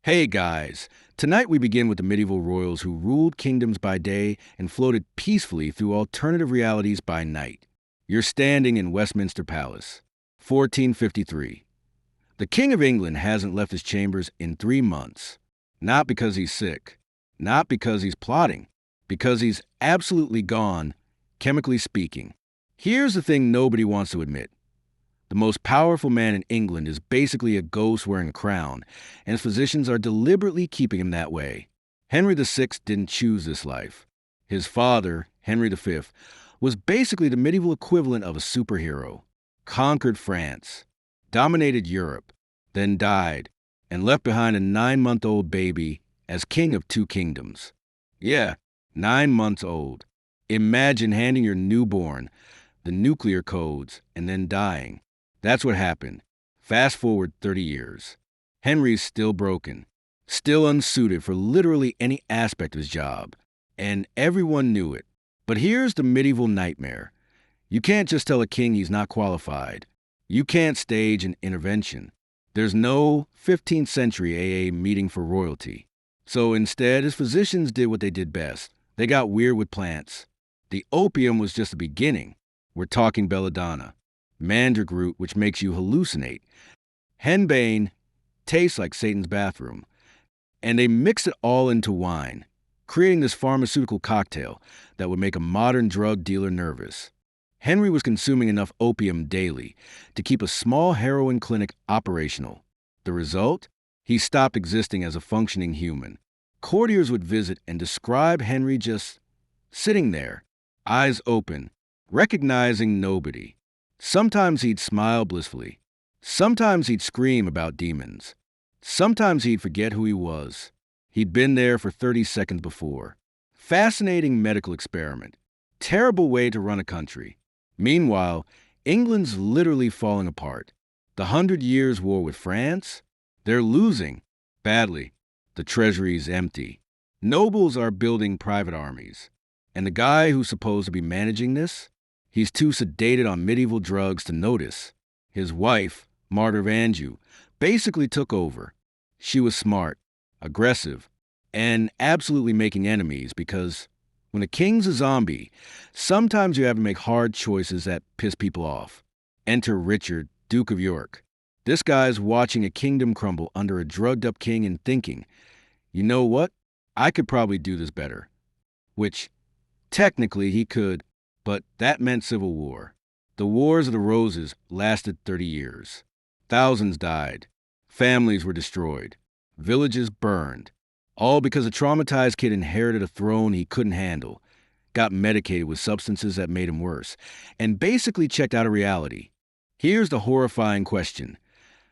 Hey guys, tonight we begin with the medieval royals who ruled kingdoms by day and floated peacefully through alternative realities by night. You're standing in Westminster Palace, 1453. The King of England hasn't left his chambers in 3 months. Not because he's sick, not because he's plotting, because he's absolutely gone, chemically speaking. Here's the thing nobody wants to admit. The most powerful man in England is basically a ghost wearing a crown, and his physicians are deliberately keeping him that way. Henry VI didn't choose this life. His father, Henry V, was basically the medieval equivalent of a superhero. Conquered France, dominated Europe, then died, and left behind a 9-month-old baby as king of two kingdoms. Yeah, 9 months old. Imagine handing your newborn the nuclear codes and then dying. That's what happened. Fast forward 30 years. Henry's still broken, still unsuited for literally any aspect of his job, and everyone knew it. But here's the medieval nightmare. You can't just tell a king he's not qualified. You can't stage an intervention. There's no 15th century AA meeting for royalty. So instead, his physicians did what they did best. They got weird with plants. The opium was just the beginning. We're talking belladonna, mandrake root, which makes you hallucinate. Henbane tastes like Satan's bathroom. And they mixed it all into wine, creating this pharmaceutical cocktail that would make a modern drug dealer nervous. Henry was consuming enough opium daily to keep a small heroin clinic operational. The result? He stopped existing as a functioning human. Courtiers would visit and describe Henry just sitting there, eyes open, recognizing nobody. Sometimes he'd smile blissfully. Sometimes he'd scream about demons. Sometimes he'd forget who he was. He'd been there for 30 seconds before. Fascinating medical experiment. Terrible way to run a country. Meanwhile, England's literally falling apart. The 100 Years' War with France? They're losing. Badly. The treasury's empty. Nobles are building private armies. And the guy who's supposed to be managing this? He's too sedated on medieval drugs to notice. His wife, Martyr of Anjou, basically took over. She was smart, aggressive, and absolutely making enemies because when a king's a zombie, sometimes you have to make hard choices that piss people off. Enter Richard, Duke of York. This guy's watching a kingdom crumble under a drugged-up king and thinking, you know what? I could probably do this better. Which, technically, he could, but that meant civil war. The Wars of the Roses lasted 30 years. Thousands died. Families were destroyed. Villages burned. All because a traumatized kid inherited a throne he couldn't handle, got medicated with substances that made him worse, and basically checked out of reality. Here's the horrifying question.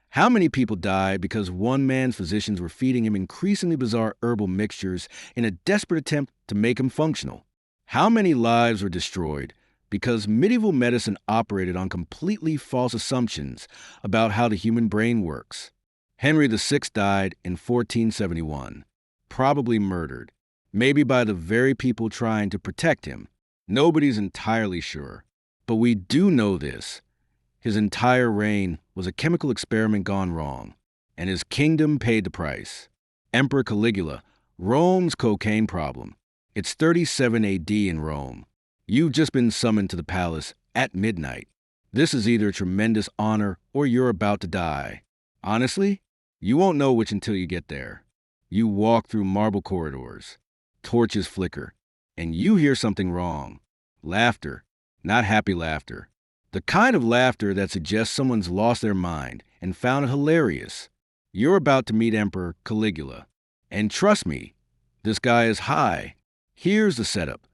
How many people died because one man's physicians were feeding him increasingly bizarre herbal mixtures in a desperate attempt to make him functional? How many lives were destroyed because medieval medicine operated on completely false assumptions about how the human brain works? Henry VI died in 1471, probably murdered, maybe by the very people trying to protect him. Nobody's entirely sure, but we do know this. His entire reign was a chemical experiment gone wrong, and his kingdom paid the price. Emperor Caligula, Rome's cocaine problem. It's 37 AD in Rome. You've just been summoned to the palace at midnight. This is either a tremendous honor or you're about to die. Honestly, you won't know which until you get there. You walk through marble corridors. Torches flicker. And you hear something wrong. Laughter. Not happy laughter. The kind of laughter that suggests someone's lost their mind and found it hilarious. You're about to meet Emperor Caligula. And trust me, this guy is high. Here's the setup.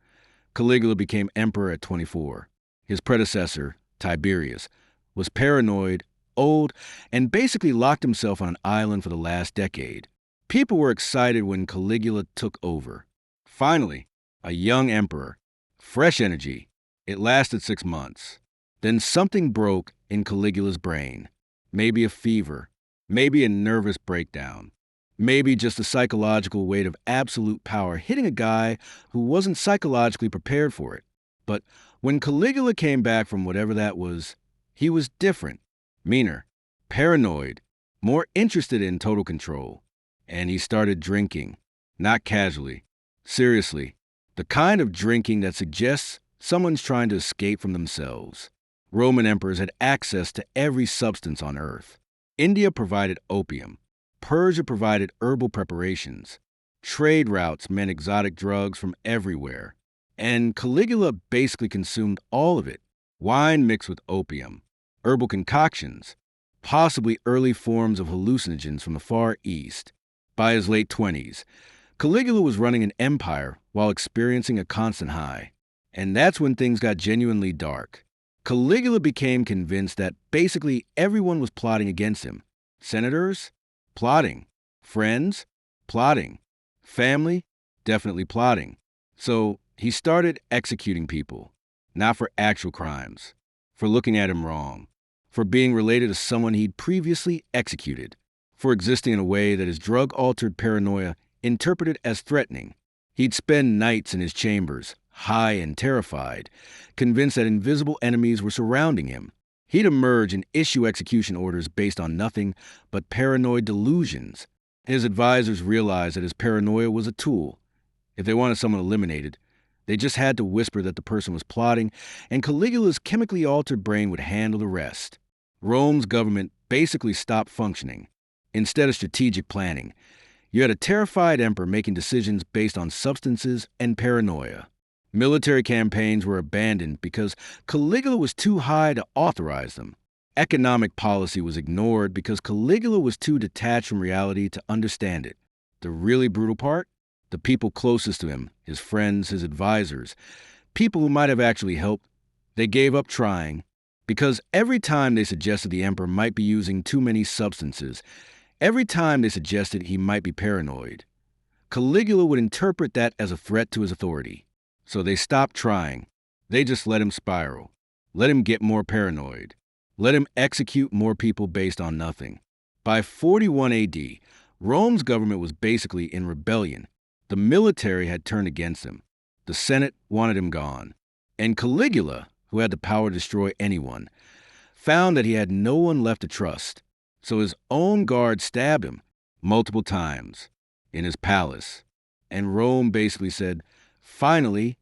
Caligula became emperor at 24. His predecessor, Tiberius, was paranoid, old, and basically locked himself on an island for the last decade. People were excited when Caligula took over. Finally, a young emperor. Fresh energy. It lasted 6 months. Then something broke in Caligula's brain. Maybe a fever. Maybe a nervous breakdown. Maybe just the psychological weight of absolute power hitting a guy who wasn't psychologically prepared for it. But when Caligula came back from whatever that was, he was different. Meaner. Paranoid. More interested in total control. and he started drinking. Not casually. Seriously. The kind of drinking that suggests someone's trying to escape from themselves. Roman emperors had access to every substance on earth. India provided opium. Persia provided herbal preparations. Trade routes meant exotic drugs from everywhere. And Caligula basically consumed all of it. Wine mixed with opium, herbal concoctions, possibly early forms of hallucinogens from the Far East. By his late 20s, Caligula was running an empire while experiencing a constant high. And that's when things got genuinely dark. Caligula became convinced that basically everyone was plotting against him. Senators? Plotting. Friends? Plotting. Family? Definitely plotting. So he started executing people, not for actual crimes, for looking at him wrong, for being related to someone he'd previously executed, for existing in a way that his drug-altered paranoia interpreted as threatening. He'd spend nights in his chambers, high and terrified, convinced that invisible enemies were surrounding him. He'd emerge and issue execution orders based on nothing but paranoid delusions. His advisors realized that his paranoia was a tool. If they wanted someone eliminated, they just had to whisper that the person was plotting, and Caligula's chemically altered brain would handle the rest. Rome's government basically stopped functioning. Instead of strategic planning, you had a terrified emperor making decisions based on substances and paranoia. Military campaigns were abandoned because Caligula was too high to authorize them. Economic policy was ignored because Caligula was too detached from reality to understand it. The really brutal part? The people closest to him, his friends, his advisors, people who might have actually helped, they gave up trying because every time they suggested the emperor might be using too many substances, every time they suggested he might be paranoid, Caligula would interpret that as a threat to his authority. So they stopped trying. They just let him spiral, let him get more paranoid, let him execute more people based on nothing. By 41 AD, Rome's government was basically in rebellion. The military had turned against him. The Senate wanted him gone. And Caligula, who had the power to destroy anyone, found that he had no one left to trust. So his own guard stabbed him multiple times in his palace. And Rome basically said, finally,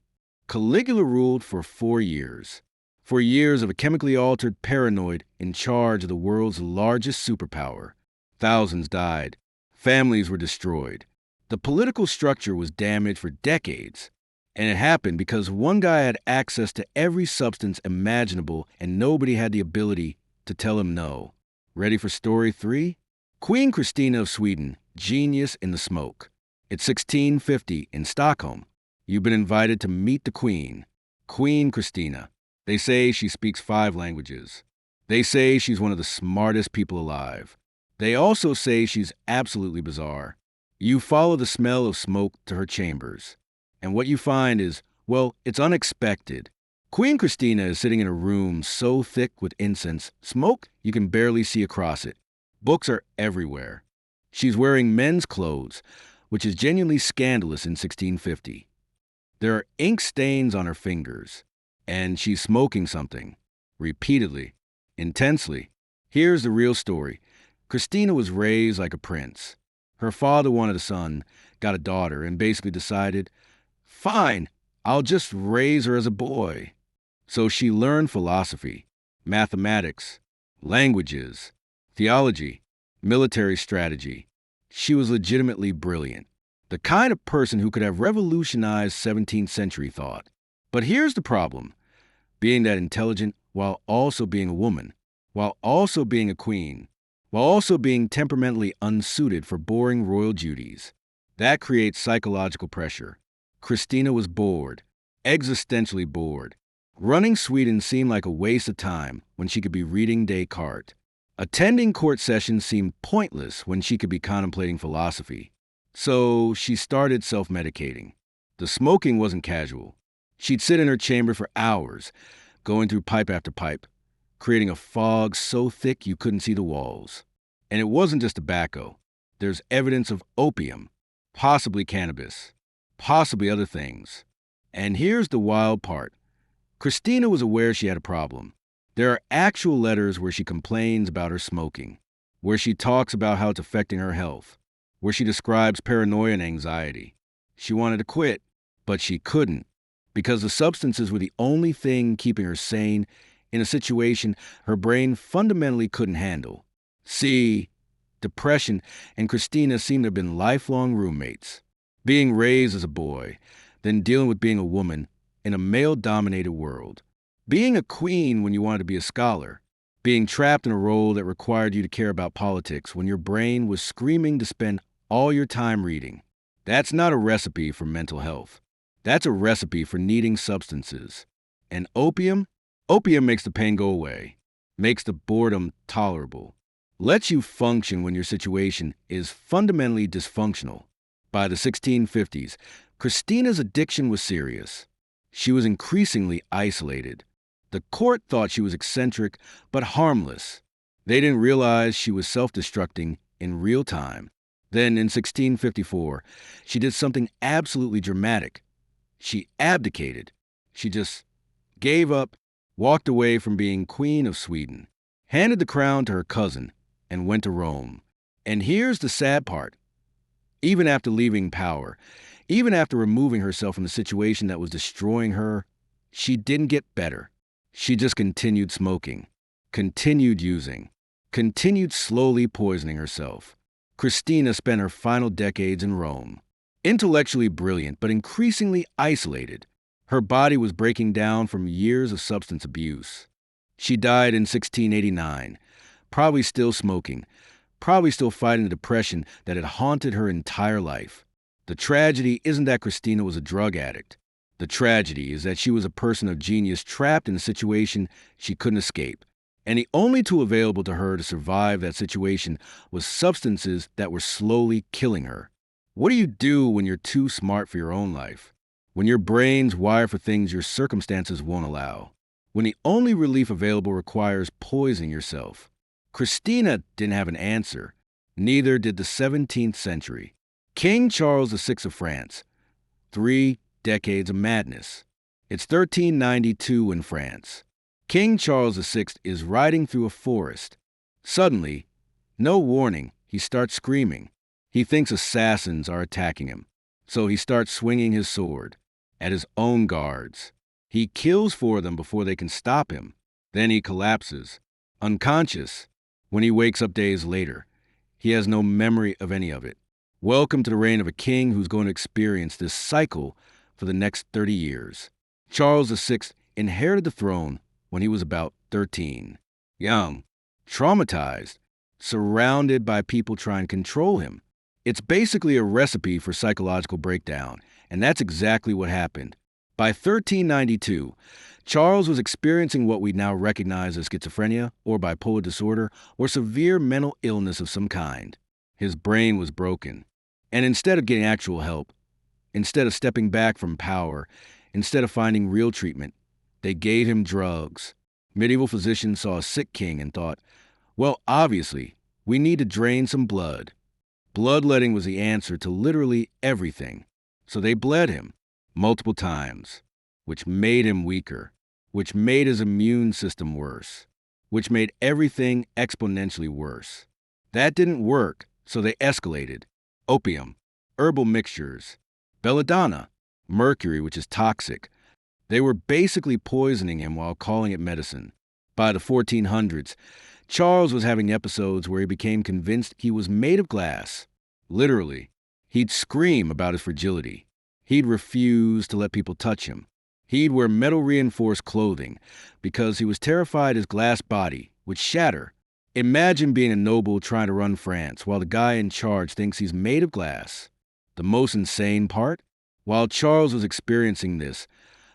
Caligula ruled for 4 years. 4 years of a chemically altered paranoid in charge of the world's largest superpower. Thousands died. Families were destroyed. The political structure was damaged for decades. And it happened because one guy had access to every substance imaginable and nobody had the ability to tell him no. Ready for story 3? Queen Christina of Sweden, genius in the smoke. It's 1650 in Stockholm. You've been invited to meet the Queen. Queen Christina. They say she speaks 5 languages. They say she's one of the smartest people alive. They also say she's absolutely bizarre. You follow the smell of smoke to her chambers. And what you find is, well, it's unexpected. Queen Christina is sitting in a room so thick with incense, smoke, you can barely see across it. Books are everywhere. She's wearing men's clothes, which is genuinely scandalous in 1650. There are ink stains on her fingers, and she's smoking something, repeatedly, intensely. Here's the real story. Christina was raised like a prince. Her father wanted a son, got a daughter, and basically decided, fine, I'll just raise her as a boy. So she learned philosophy, mathematics, languages, theology, military strategy. She was legitimately brilliant. The kind of person who could have revolutionized 17th century thought. But here's the problem. Being that intelligent while also being a woman, while also being a queen, while also being temperamentally unsuited for boring royal duties. That creates psychological pressure. Christina was bored, existentially bored. Running Sweden seemed like a waste of time when she could be reading Descartes. Attending court sessions seemed pointless when she could be contemplating philosophy. So she started self-medicating. The smoking wasn't casual. She'd sit in her chamber for hours, going through pipe after pipe, creating a fog so thick you couldn't see the walls. And it wasn't just tobacco. There's evidence of opium, possibly cannabis, possibly other things. And here's the wild part. Christina was aware she had a problem. There are actual letters where she complains about her smoking, where she talks about how it's affecting her health, where she describes paranoia and anxiety. She wanted to quit, but she couldn't, because the substances were the only thing keeping her sane in a situation her brain fundamentally couldn't handle. See, depression and Christina seemed to have been lifelong roommates. Being raised as a boy, then dealing with being a woman in a male-dominated world. Being a queen when you wanted to be a scholar. Being trapped in a role that required you to care about politics when your brain was screaming to spend all your time reading. That's not a recipe for mental health. That's a recipe for needing substances. And opium? Opium makes the pain go away, makes the boredom tolerable, lets you function when your situation is fundamentally dysfunctional. By the 1650s, Christina's addiction was serious. She was increasingly isolated. The court thought she was eccentric, but harmless. They didn't realize she was self-destructing in real time. Then, in 1654, she did something absolutely dramatic. She abdicated. She just gave up, walked away from being Queen of Sweden, handed the crown to her cousin, and went to Rome. And here's the sad part. Even after leaving power, even after removing herself from the situation that was destroying her, she didn't get better. She just continued smoking, continued using, continued slowly poisoning herself. Christina spent her final decades in Rome. Intellectually brilliant, but increasingly isolated. Her body was breaking down from years of substance abuse. She died in 1689, probably still smoking, probably still fighting the depression that had haunted her entire life. The tragedy isn't that Christina was a drug addict. The tragedy is that she was a person of genius trapped in a situation she couldn't escape. And the only tool available to her to survive that situation was substances that were slowly killing her. What do you do when you're too smart for your own life? When your brain's wired for things your circumstances won't allow? When the only relief available requires poisoning yourself? Christina didn't have an answer. Neither did the 17th century. King Charles VI of France. 3 decades of madness. It's 1392 in France. King Charles VI is riding through a forest. Suddenly, no warning, he starts screaming. He thinks assassins are attacking him, so he starts swinging his sword at his own guards. He kills 4 of them before they can stop him. Then he collapses, unconscious. When he wakes up days later, he has no memory of any of it. Welcome to the reign of a king who's going to experience this cycle for the next 30 years. Charles VI inherited the throne when he was about 13. Young, traumatized, surrounded by people trying to control him. It's basically a recipe for psychological breakdown, and that's exactly what happened. By 1392, Charles was experiencing what we now recognize as schizophrenia or bipolar disorder or severe mental illness of some kind. His brain was broken. And instead of getting actual help, instead of stepping back from power, instead of finding real treatment, they gave him drugs. Medieval physicians saw a sick king and thought, well, obviously, we need to drain some blood. Bloodletting was the answer to literally everything. So they bled him multiple times, which made him weaker, which made his immune system worse, which made everything exponentially worse. That didn't work, so they escalated. Opium, herbal mixtures, belladonna, mercury, which is toxic. They were basically poisoning him while calling it medicine. By the 1400s, Charles was having episodes where he became convinced he was made of glass. Literally, he'd scream about his fragility. He'd refuse to let people touch him. He'd wear metal-reinforced clothing because he was terrified his glass body would shatter. Imagine being a noble trying to run France while the guy in charge thinks he's made of glass. The most insane part? While Charles was experiencing this,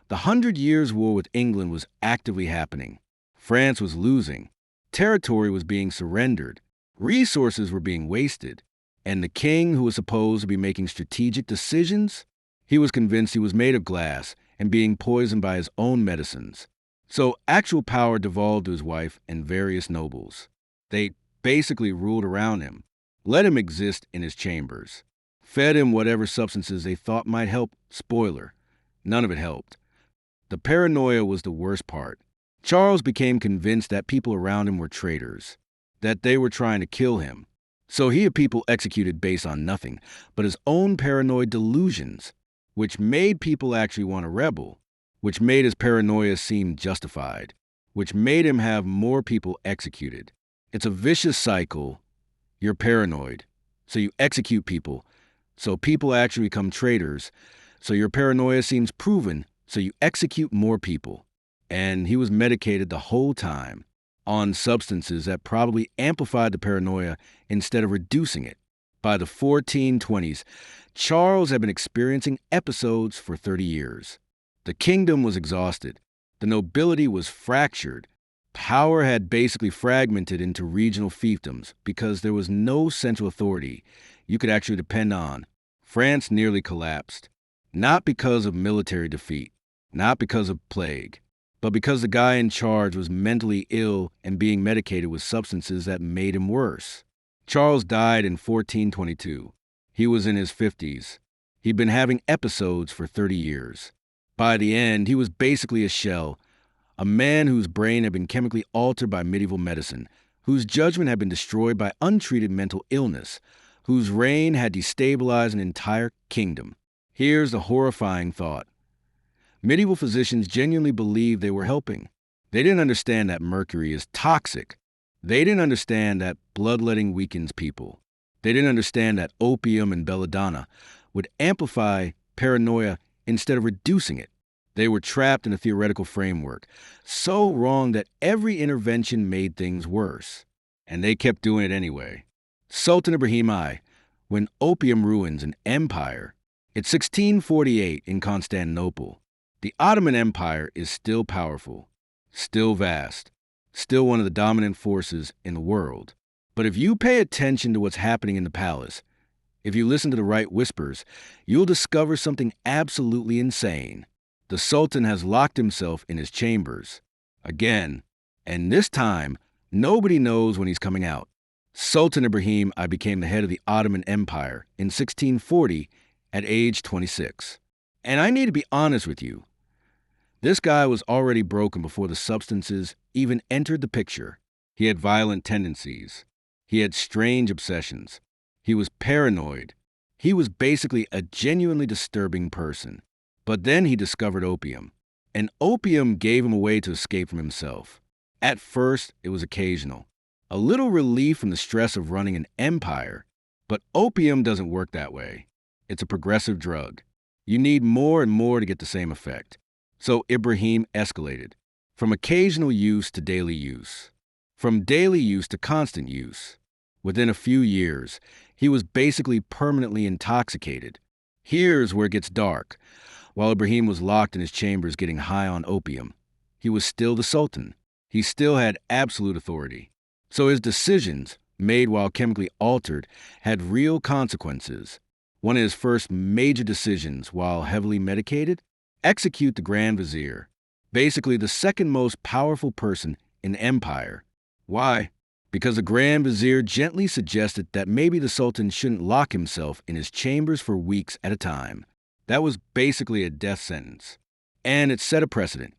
the 100 Years' War with England was actively happening. France was losing. Territory was being surrendered. Resources were being wasted. And the king, who was supposed to be making strategic decisions, he was convinced he was made of glass and being poisoned by his own medicines. So actual power devolved to his wife and various nobles. They basically ruled around him, let him exist in his chambers, fed him whatever substances they thought might help. Spoiler, none of it helped. The paranoia was the worst part. Charles became convinced that people around him were traitors, that they were trying to kill him. So he had people executed based on nothing but his own paranoid delusions, which made people actually want to rebel, which made his paranoia seem justified, which made him have more people executed. It's a vicious cycle. You're paranoid, so you execute people, so people actually become traitors, so your paranoia seems proven, so you execute more people. And he was medicated the whole time on substances that probably amplified the paranoia instead of reducing it. By the 1420s, Charles had been experiencing episodes for 30 years. The kingdom was exhausted. The nobility was fractured. Power had basically fragmented into regional fiefdoms because there was no central authority you could actually depend on. France nearly collapsed, not because of military defeat, not because of plague, but because the guy in charge was mentally ill and being medicated with substances that made him worse. Charles died in 1422. He was in his 50s. He'd been having episodes for 30 years. By the end, he was basically a shell, a man whose brain had been chemically altered by medieval medicine, whose judgment had been destroyed by untreated mental illness, whose reign had destabilized an entire kingdom. Here's the horrifying thought. Medieval physicians genuinely believed they were helping. They didn't understand that mercury is toxic. They didn't understand that bloodletting weakens people. They didn't understand that opium and belladonna would amplify paranoia instead of reducing it. They were trapped in a theoretical framework, so wrong that every intervention made things worse. And they kept doing it anyway. Sultan Ibrahim I, when opium ruins an empire, it's 1648 in Constantinople. The Ottoman Empire is still powerful, still vast, still one of the dominant forces in the world. But if you pay attention to what's happening in the palace, if you listen to the right whispers, you'll discover something absolutely insane. The Sultan has locked himself in his chambers. Again. And this time, nobody knows when he's coming out. Sultan Ibrahim I became the head of the Ottoman Empire in 1640 at age 26. And I need to be honest with you. This guy was already broken before the substances even entered the picture. He had violent tendencies. He had strange obsessions. He was paranoid. He was basically a genuinely disturbing person. But then he discovered opium. And opium gave him a way to escape from himself. At first, it was occasional. A little relief from the stress of running an empire. But opium doesn't work that way. It's a progressive drug. You need more and more to get the same effect. So Ibrahim escalated, from occasional use to daily use, from daily use to constant use. Within a few years, he was basically permanently intoxicated. Here's where it gets dark. While Ibrahim was locked in his chambers getting high on opium, he was still the Sultan. He still had absolute authority. So his decisions, made while chemically altered, had real consequences. One of his first major decisions while heavily medicated? Execute the Grand Vizier, basically the second most powerful person in the empire. Why? Because the Grand Vizier gently suggested that maybe the Sultan shouldn't lock himself in his chambers for weeks at a time. That was basically a death sentence. And it set a precedent.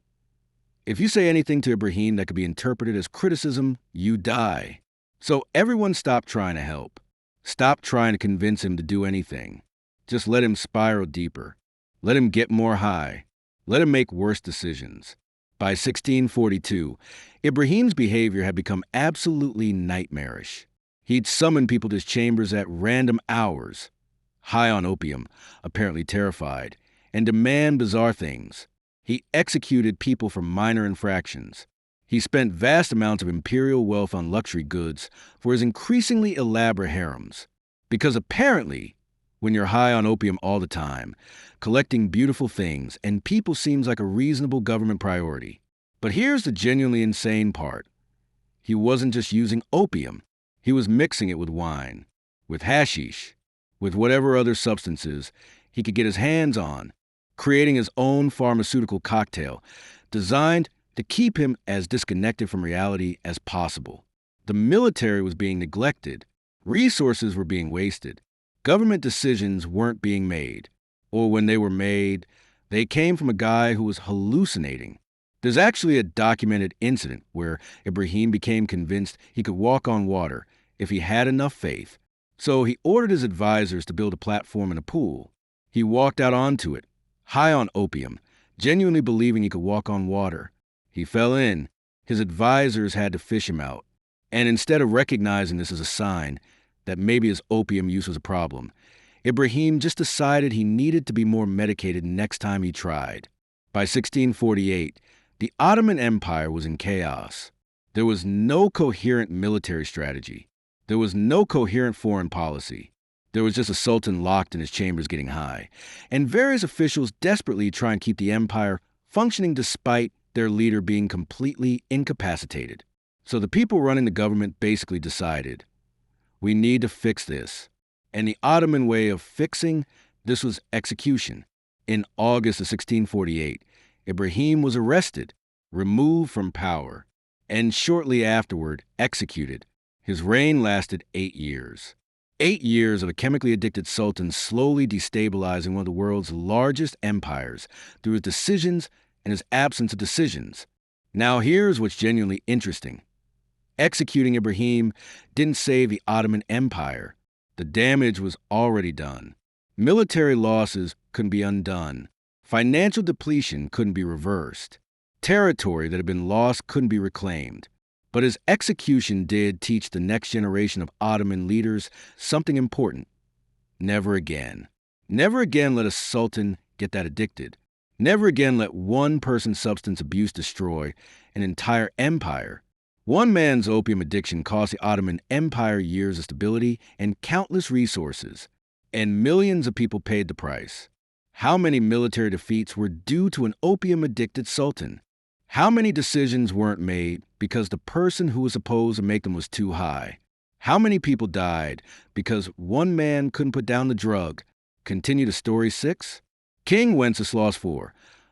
If you say anything to Ibrahim that could be interpreted as criticism, you die. So everyone stopped trying to help. Stop trying to convince him to do anything. Just let him spiral deeper. Let him get more high. Let him make worse decisions. By 1642, Ibrahim's behavior had become absolutely nightmarish. He'd summon people to his chambers at random hours, high on opium, apparently terrified, and demand bizarre things. He executed people for minor infractions. He spent vast amounts of imperial wealth on luxury goods for his increasingly elaborate harems. Because apparently, when you're high on opium all the time, collecting beautiful things and people seems like a reasonable government priority. But here's the genuinely insane part. He wasn't just using opium. He was mixing it with wine, with hashish, with whatever other substances he could get his hands on, creating his own pharmaceutical cocktail designed to keep him as disconnected from reality as possible. The military was being neglected. Resources were being wasted. Government decisions weren't being made. Or when they were made, they came from a guy who was hallucinating. There's actually a documented incident where Ibrahim became convinced he could walk on water if he had enough faith. So he ordered his advisors to build a platform in a pool. He walked out onto it, high on opium, genuinely believing he could walk on water. He fell in. His advisors had to fish him out. And instead of recognizing this as a sign that maybe his opium use was a problem, Ibrahim just decided he needed to be more medicated next time he tried. By 1648, the Ottoman Empire was in chaos. There was no coherent military strategy. There was no coherent foreign policy. There was just a sultan locked in his chambers getting high, and various officials desperately trying to keep the empire functioning despite their leader being completely incapacitated. So the people running the government basically decided, we need to fix this. And the Ottoman way of fixing this was execution. In August of 1648, Ibrahim was arrested, removed from power, and shortly afterward executed. His reign lasted 8 years. 8 years of a chemically addicted sultan slowly destabilizing one of the world's largest empires through his decisions and his absence of decisions. Now here's what's genuinely interesting. Executing Ibrahim didn't save the Ottoman Empire. The damage was already done. Military losses couldn't be undone. Financial depletion couldn't be reversed. Territory that had been lost couldn't be reclaimed. But his execution did teach the next generation of Ottoman leaders something important. Never again. Never again let a sultan get that addicted. Never again let one person's substance abuse destroy an entire empire. One man's opium addiction cost the Ottoman Empire years of stability and countless resources, and millions of people paid the price. How many military defeats were due to an opium-addicted sultan? How many decisions weren't made because the person who was supposed to make them was too high? How many people died because one man couldn't put down the drug? Continue to Story 6. King Wenceslas IV.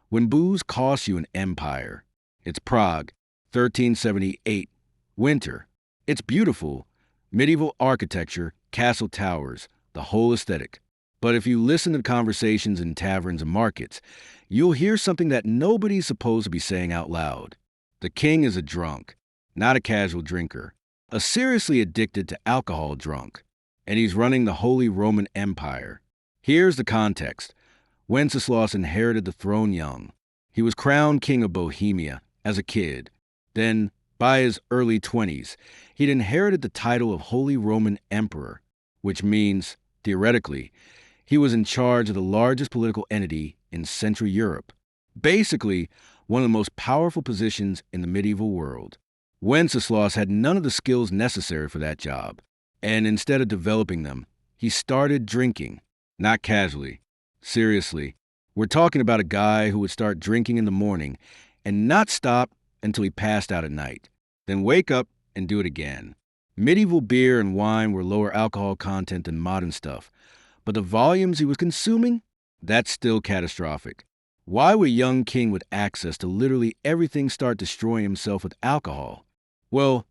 When booze costs you an empire. It's Prague, 1378. Winter. It's beautiful. Medieval architecture, castle towers, the whole aesthetic. But if you listen to conversations in taverns and markets, you'll hear something that nobody's supposed to be saying out loud. The king is a drunk, not a casual drinker, a seriously addicted to alcohol drunk, and he's running the Holy Roman Empire. Here's the context. Wenceslas inherited the throne young. He was crowned king of Bohemia as a kid. Then, by his early 20s, he'd inherited the title of Holy Roman Emperor, which means, theoretically, he was in charge of the largest political entity in Central Europe. Basically, one of the most powerful positions in the medieval world. Wenceslas had none of the skills necessary for that job, and instead of developing them, he started drinking. Not casually. Seriously. We're talking about a guy who would start drinking in the morning and not stop until he passed out at night, then wake up and do it again. Medieval beer and wine were lower alcohol content than modern stuff, but the volumes he was consuming, that's still catastrophic. Why would a young king with access to literally everything start destroying himself with alcohol? Well,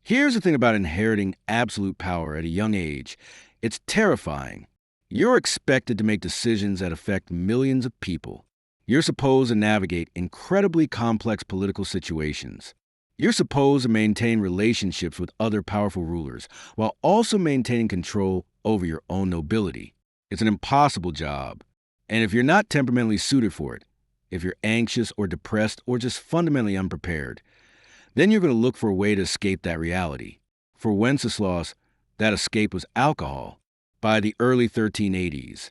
here's the thing about inheriting absolute power at a young age. It's terrifying. You're expected to make decisions that affect millions of people. You're supposed to navigate incredibly complex political situations. You're supposed to maintain relationships with other powerful rulers while also maintaining control over your own nobility. It's an impossible job. And if you're not temperamentally suited for it, if you're anxious or depressed or just fundamentally unprepared, then you're going to look for a way to escape that reality. For Wenceslas, that escape was alcohol. By the early 1380s,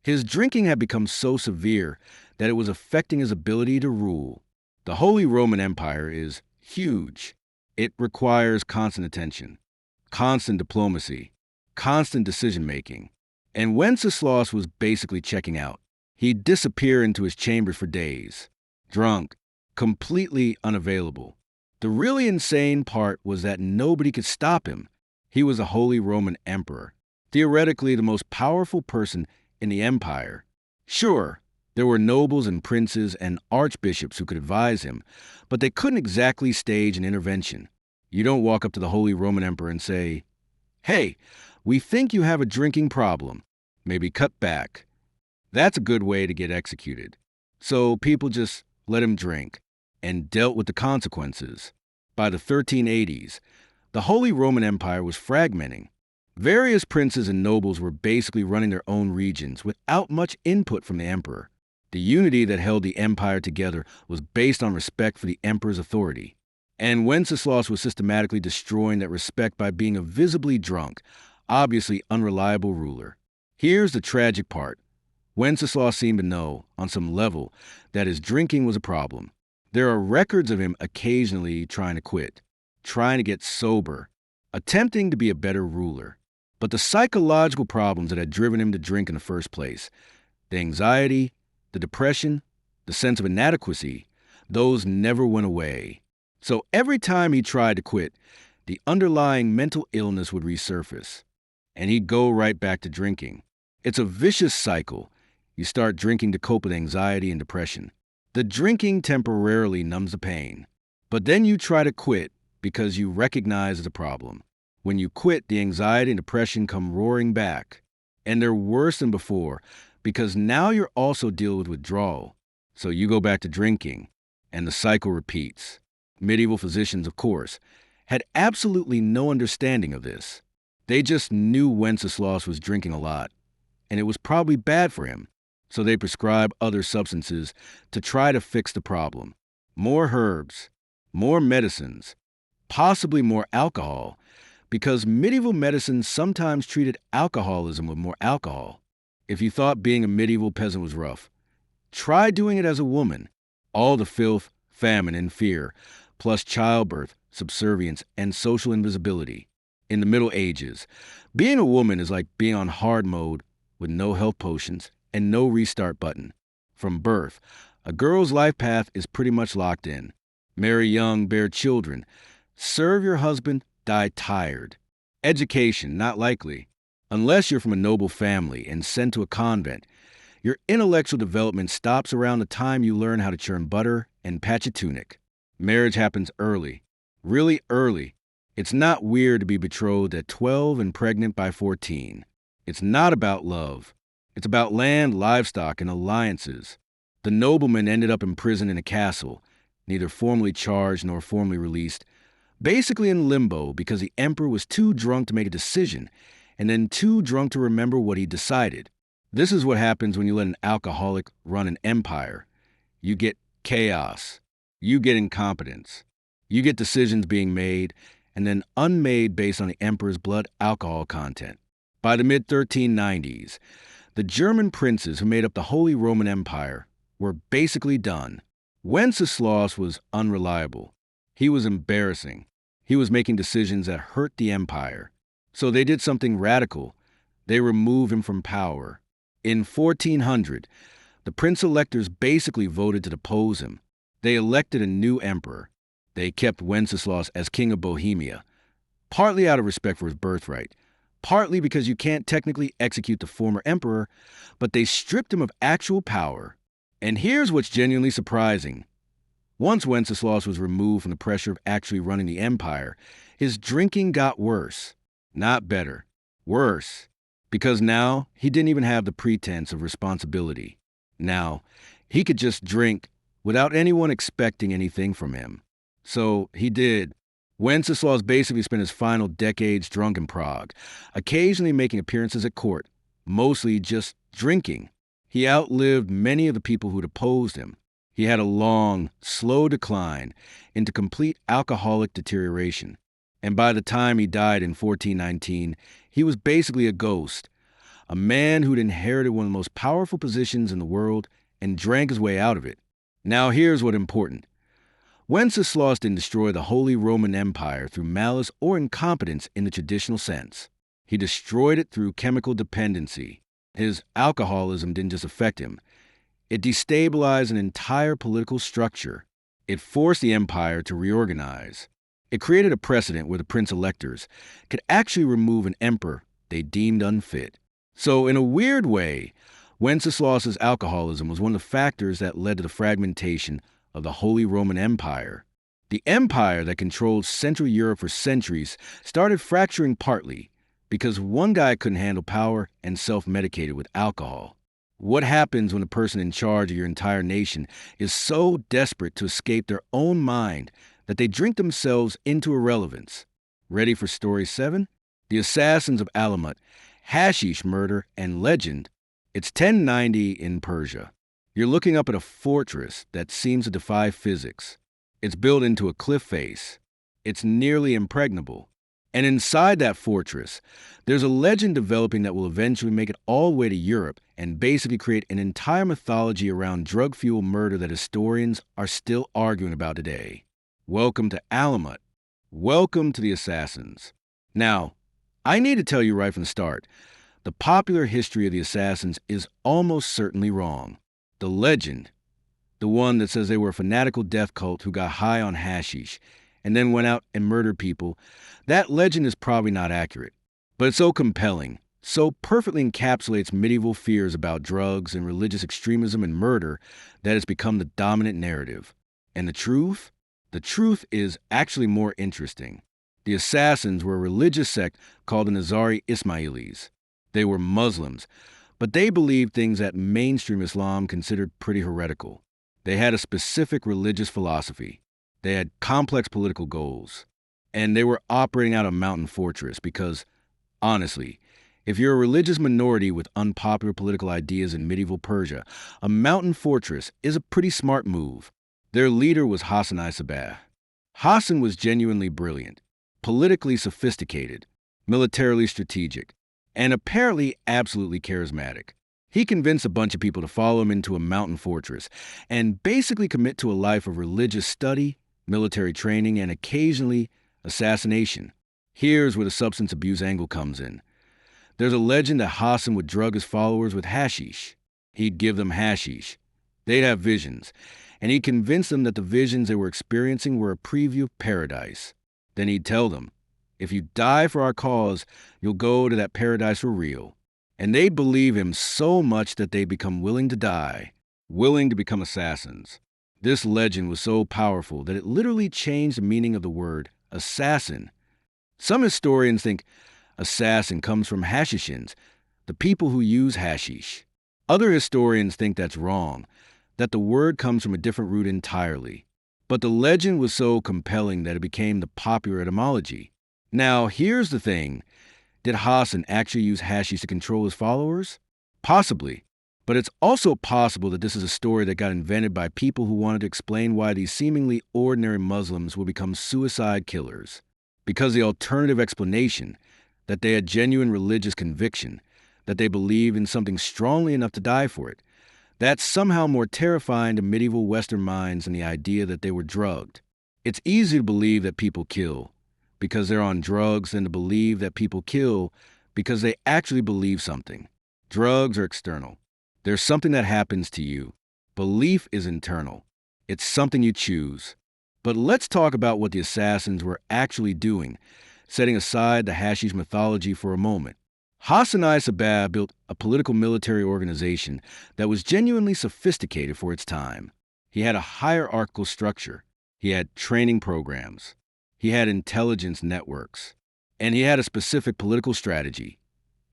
his drinking had become so severe that it was affecting his ability to rule. The Holy Roman Empire is huge. It requires constant attention, constant diplomacy, constant decision-making. And Wenceslas was basically checking out. He'd disappear into his chambers for days, drunk, completely unavailable. The really insane part was that nobody could stop him. He was a Holy Roman Emperor, theoretically the most powerful person in the empire. Sure, there were nobles and princes and archbishops who could advise him, but they couldn't exactly stage an intervention. You don't walk up to the Holy Roman Emperor and say, "Hey, we think you have a drinking problem. Maybe cut back." That's a good way to get executed. So people just let him drink and dealt with the consequences. By the 1380s, The Holy Roman Empire was fragmenting. Various princes and nobles were basically running their own regions without much input from the emperor. The unity that held the empire together was based on respect for the emperor's authority. And Wenceslaus was systematically destroying that respect by being a visibly drunk, obviously unreliable ruler. Here's the tragic part. Wenceslaus seemed to know, on some level, that his drinking was a problem. There are records of him occasionally trying to quit, trying to get sober, attempting to be a better ruler. But the psychological problems that had driven him to drink in the first place, the anxiety, the depression, the sense of inadequacy, those never went away. So every time he tried to quit, the underlying mental illness would resurface, and he'd go right back to drinking. It's a vicious cycle. You start drinking to cope with anxiety and depression. The drinking temporarily numbs the pain, but then you try to quit because you recognize the problem. When you quit, the anxiety and depression come roaring back, and they're worse than before because now you're also dealing with withdrawal. So you go back to drinking, and the cycle repeats. Medieval physicians, of course, had absolutely no understanding of this. They just knew Wenceslaus was drinking a lot, and it was probably bad for him, so they prescribed other substances to try to fix the problem. More herbs, more medicines, possibly more alcohol, because medieval medicine sometimes treated alcoholism with more alcohol. If you thought being a medieval peasant was rough, try doing it as a woman. All the filth, famine, and fear, plus childbirth, subservience, and social invisibility. In the Middle Ages, being a woman is like being on hard mode with no health potions and no restart button. From birth, a girl's life path is pretty much locked in. Marry young, bear children. Serve your husband, die tired. Education, not likely. Unless you're from a noble family and sent to a convent, your intellectual development stops around the time you learn how to churn butter and patch a tunic. Marriage happens early, really early. It's not weird to be betrothed at 12 and pregnant by 14. It's not about love. It's about land, livestock, and alliances. The nobleman ended up imprisoned in a castle, neither formally charged nor formally released, basically in limbo because the emperor was too drunk to make a decision and then too drunk to remember what he decided. This is what happens when you let an alcoholic run an empire. You get chaos. You get incompetence. You get decisions being made and then unmade based on the emperor's blood alcohol content. By the mid-1390s, the German princes who made up the Holy Roman Empire were basically done. Wenceslaus was unreliable. He was embarrassing. He was making decisions that hurt the empire. So they did something radical. They removed him from power. In 1400, the prince-electors basically voted to depose him. They elected a new emperor. They kept Wenceslaus as king of Bohemia, partly out of respect for his birthright, partly because you can't technically execute the former emperor, but they stripped him of actual power. And here's what's genuinely surprising. Once Wenceslaus was removed from the pressure of actually running the empire, his drinking got worse. Not better. Worse. Because now he didn't even have the pretense of responsibility. Now, he could just drink without anyone expecting anything from him. So he did. Wenceslaus basically spent his final decades drunk in Prague, occasionally making appearances at court, mostly just drinking. He outlived many of the people who'd opposed him. He had a long, slow decline into complete alcoholic deterioration. And by the time he died in 1419, he was basically a ghost, a man who'd inherited one of the most powerful positions in the world and drank his way out of it. Now here's what's important. Wenceslaus didn't destroy the Holy Roman Empire through malice or incompetence in the traditional sense. He destroyed it through chemical dependency. His alcoholism didn't just affect him. It destabilized an entire political structure. It forced the empire to reorganize. It created a precedent where the prince-electors could actually remove an emperor they deemed unfit. So in a weird way, Wenceslaus's alcoholism was one of the factors that led to the fragmentation of the Holy Roman Empire. The empire that controlled Central Europe for centuries started fracturing partly because one guy couldn't handle power and self-medicated with alcohol. What happens when the person in charge of your entire nation is so desperate to escape their own mind that they drink themselves into irrelevance? Ready for story 7? The Assassins of Alamut, Hashish Murder and Legend. It's 1090 in Persia. You're looking up at a fortress that seems to defy physics. It's built into a cliff face. It's nearly impregnable. And inside that fortress, there's a legend developing that will eventually make it all the way to Europe and basically create an entire mythology around drug-fueled murder that historians are still arguing about today. Welcome to Alamut. Welcome to the Assassins. Now, I need to tell you right from the start, the popular history of the Assassins is almost certainly wrong. The legend, the one that says they were a fanatical death cult who got high on hashish and then went out and murdered people, that legend is probably not accurate. But it's so compelling, so perfectly encapsulates medieval fears about drugs and religious extremism and murder that it's become the dominant narrative. And the truth? The truth is actually more interesting. The Assassins were a religious sect called the Nizari Ismailis. They were Muslims, but they believed things that mainstream Islam considered pretty heretical. They had a specific religious philosophy. They had complex political goals. And they were operating out of a mountain fortress because, honestly, if you're a religious minority with unpopular political ideas in medieval Persia, a mountain fortress is a pretty smart move. Their leader was Hassan I-Sabah. Hassan was genuinely brilliant, politically sophisticated, militarily strategic, and apparently absolutely charismatic. He convinced a bunch of people to follow him into a mountain fortress and basically commit to a life of religious study, military training, and occasionally assassination. Here's where the substance abuse angle comes in. There's a legend that Hassan would drug his followers with hashish. He'd give them hashish. They'd have visions, and he'd convince them that the visions they were experiencing were a preview of paradise. Then he'd tell them, if you die for our cause, you'll go to that paradise for real. And they'd believe him so much that they'd become willing to die, willing to become assassins. This legend was so powerful that it literally changed the meaning of the word assassin. Some historians think assassin comes from hashishins, the people who use hashish. Other historians think that's wrong, that the word comes from a different root entirely. But the legend was so compelling that it became the popular etymology. Now, here's the thing. Did Hassan actually use hashish to control his followers? Possibly. But it's also possible that this is a story that got invented by people who wanted to explain why these seemingly ordinary Muslims would become suicide killers. Because the alternative explanation, that they had genuine religious conviction, that they believed in something strongly enough to die for it, that's somehow more terrifying to medieval Western minds than the idea that they were drugged. It's easy to believe that people kill because they're on drugs than to believe that people kill because they actually believe something. Drugs are external. There's something that happens to you. Belief is internal. It's something you choose. But let's talk about what the assassins were actually doing, setting aside the hashish mythology for a moment. Hassan I-Sabah built a political military organization that was genuinely sophisticated for its time. He had a hierarchical structure. He had training programs. He had intelligence networks. And he had a specific political strategy.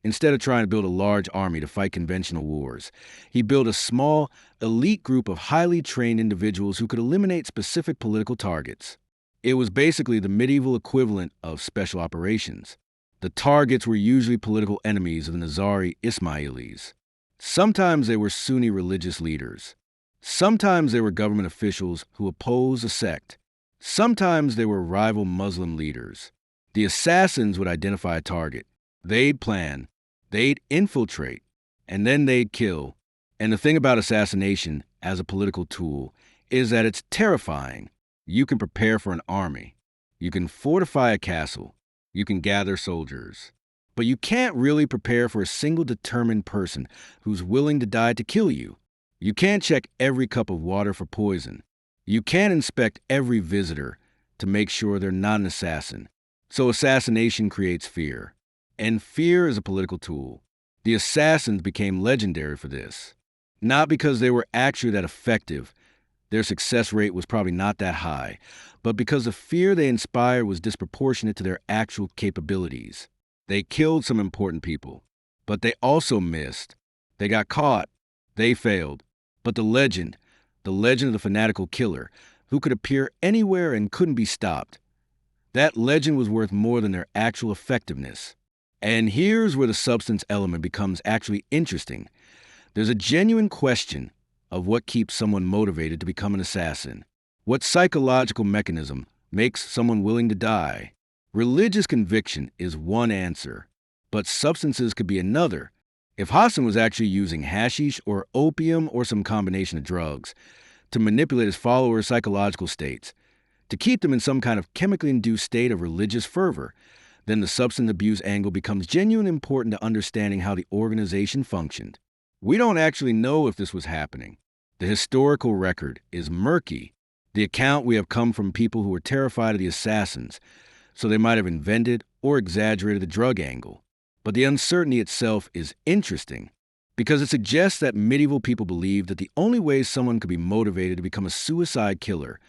Instead of trying to build a large army to fight conventional wars, he built a small, elite group of highly trained individuals who could eliminate specific political targets. It was basically the medieval equivalent of special operations. The targets were usually political enemies of the Nizari Ismailis. Sometimes they were Sunni religious leaders. Sometimes they were government officials who opposed a sect. Sometimes they were rival Muslim leaders. The assassins would identify a target. They'd plan. They'd infiltrate. And then they'd kill. And the thing about assassination as a political tool is that it's terrifying. You can prepare for an army. You can fortify a castle. You can gather soldiers. But you can't really prepare for a single determined person who's willing to die to kill you. You can't check every cup of water for poison. You can't inspect every visitor to make sure they're not an assassin. So assassination creates fear. And fear is a political tool. The assassins became legendary for this. Not because they were actually that effective. Their success rate was probably not that high, but because the fear they inspired was disproportionate to their actual capabilities. They killed some important people, but they also missed. They got caught. They failed. But the legend of the fanatical killer, who could appear anywhere and couldn't be stopped, That legend was worth more than their actual effectiveness. And here's where the substance element becomes actually interesting. There's a genuine question of what keeps someone motivated to become an assassin. What psychological mechanism makes someone willing to die? Religious conviction is one answer, but substances could be another. If Hassan was actually using hashish or opium or some combination of drugs to manipulate his followers' psychological states, to keep them in some kind of chemically induced state of religious fervor, then the substance abuse angle becomes genuinely important to understanding how the organization functioned. We don't actually know if this was happening. The historical record is murky. The account we have come from people who were terrified of the assassins, so they might have invented or exaggerated the drug angle. But the uncertainty itself is interesting because it suggests that medieval people believed that the only way someone could be motivated to become a suicide killer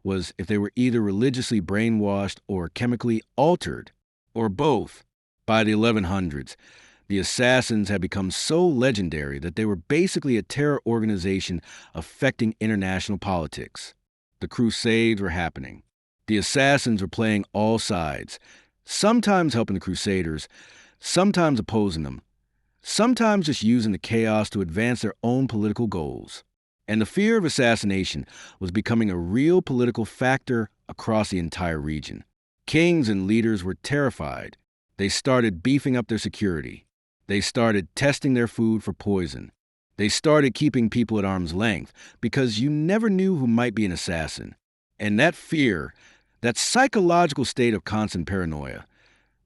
was if they were either religiously brainwashed or chemically altered, or both. By the 1100s, the assassins had become so legendary that they were basically a terror organization affecting international politics. The Crusades were happening. The assassins were playing all sides, sometimes helping the Crusaders, sometimes opposing them, sometimes just using the chaos to advance their own political goals. And the fear of assassination was becoming a real political factor across the entire region. Kings and leaders were terrified. They started beefing up their security. They started testing their food for poison. They started keeping people at arm's length because you never knew who might be an assassin. And that fear, that psychological state of constant paranoia,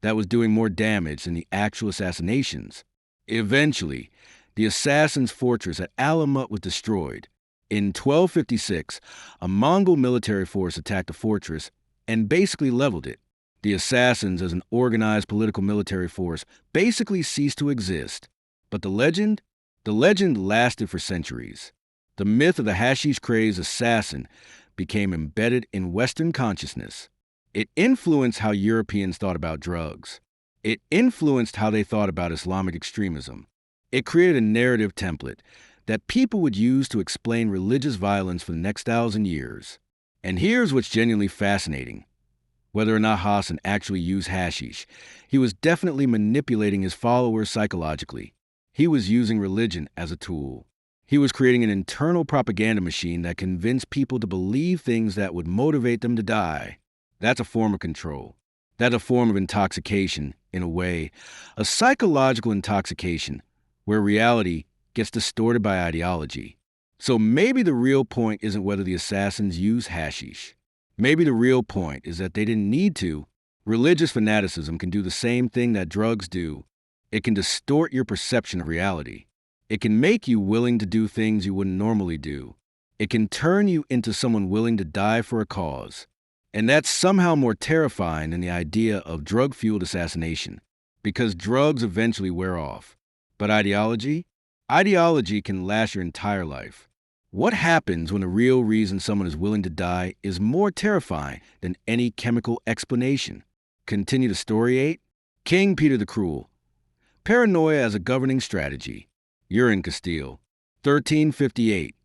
that was doing more damage than the actual assassinations. Eventually, the assassins' fortress at Alamut was destroyed. In 1256, a Mongol military force attacked the fortress and basically leveled it. The assassins, as an organized political military force, basically ceased to exist. But the legend lasted for centuries. The myth of the hashish-crazed assassin became embedded in Western consciousness. It influenced how Europeans thought about drugs. It influenced how they thought about Islamic extremism. It created a narrative template that people would use to explain religious violence for the next 1,000 years. And here's what's genuinely fascinating. Whether or not Hassan actually used hashish, he was definitely manipulating his followers psychologically. He was using religion as a tool. He was creating an internal propaganda machine that convinced people to believe things that would motivate them to die. That's a form of control. That's a form of intoxication, in a way, a psychological intoxication, where reality gets distorted by ideology. So maybe the real point isn't whether the assassins use hashish. Maybe the real point is that they didn't need to. Religious fanaticism can do the same thing that drugs do. It can distort your perception of reality. It can make you willing to do things you wouldn't normally do. It can turn you into someone willing to die for a cause. And that's somehow more terrifying than the idea of drug-fueled assassination, because drugs eventually wear off. But ideology can last your entire life. What happens when the real reason someone is willing to die is more terrifying than any chemical explanation? Continue to story 8. King Peter the Cruel. Paranoia as a governing strategy. You're in Castile. 1358.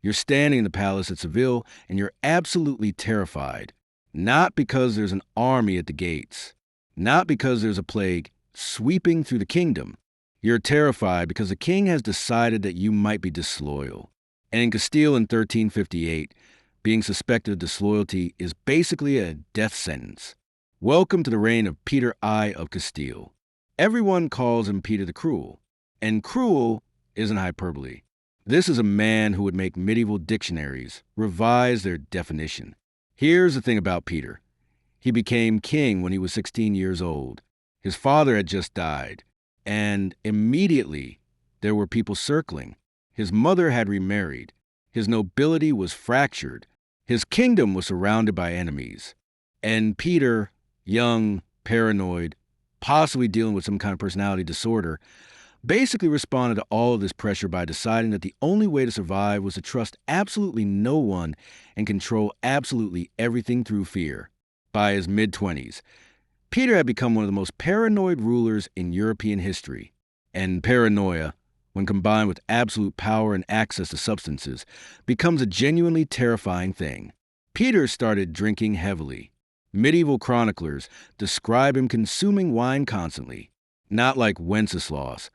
You're standing in the palace at Seville, and you're absolutely terrified. Not because there's an army at the gates. Not because there's a plague sweeping through the kingdom. You're terrified because the king has decided that you might be disloyal. And in Castile in 1358, being suspected of disloyalty is basically a death sentence. Welcome to the reign of Peter I of Castile. Everyone calls him Peter the Cruel. And cruel isn't hyperbole. This is a man who would make medieval dictionaries revise their definition. Here's the thing about Peter. He became king when he was 16 years old. His father had just died. And immediately, there were people circling. His mother had remarried. His nobility was fractured. His kingdom was surrounded by enemies. And Peter, young, paranoid, possibly dealing with some kind of personality disorder, basically responded to all of this pressure by deciding that the only way to survive was to trust absolutely no one and control absolutely everything through fear. By his mid-20s, Peter had become one of the most paranoid rulers in European history. And paranoia, when combined with absolute power and access to substances, becomes a genuinely terrifying thing. Peter started drinking heavily. Medieval chroniclers describe him consuming wine constantly, not like Wenceslas,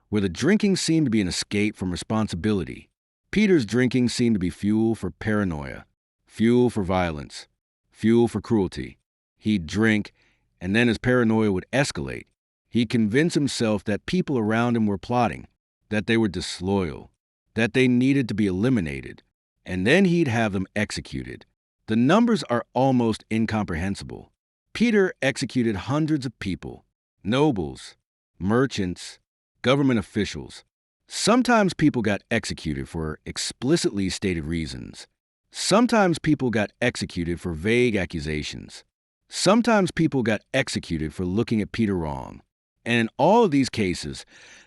where the drinking seemed to be an escape from responsibility. Peter's drinking seemed to be fuel for paranoia, fuel for violence, fuel for cruelty. He'd drink, and then his paranoia would escalate. He'd convince himself that people around him were plotting, that they were disloyal, that they needed to be eliminated, and then he'd have them executed. The numbers are almost incomprehensible. Peter executed hundreds of people, nobles, merchants, government officials. Sometimes people got executed for explicitly stated reasons. Sometimes people got executed for vague accusations. Sometimes people got executed for looking at Peter wrong. And in all of these cases,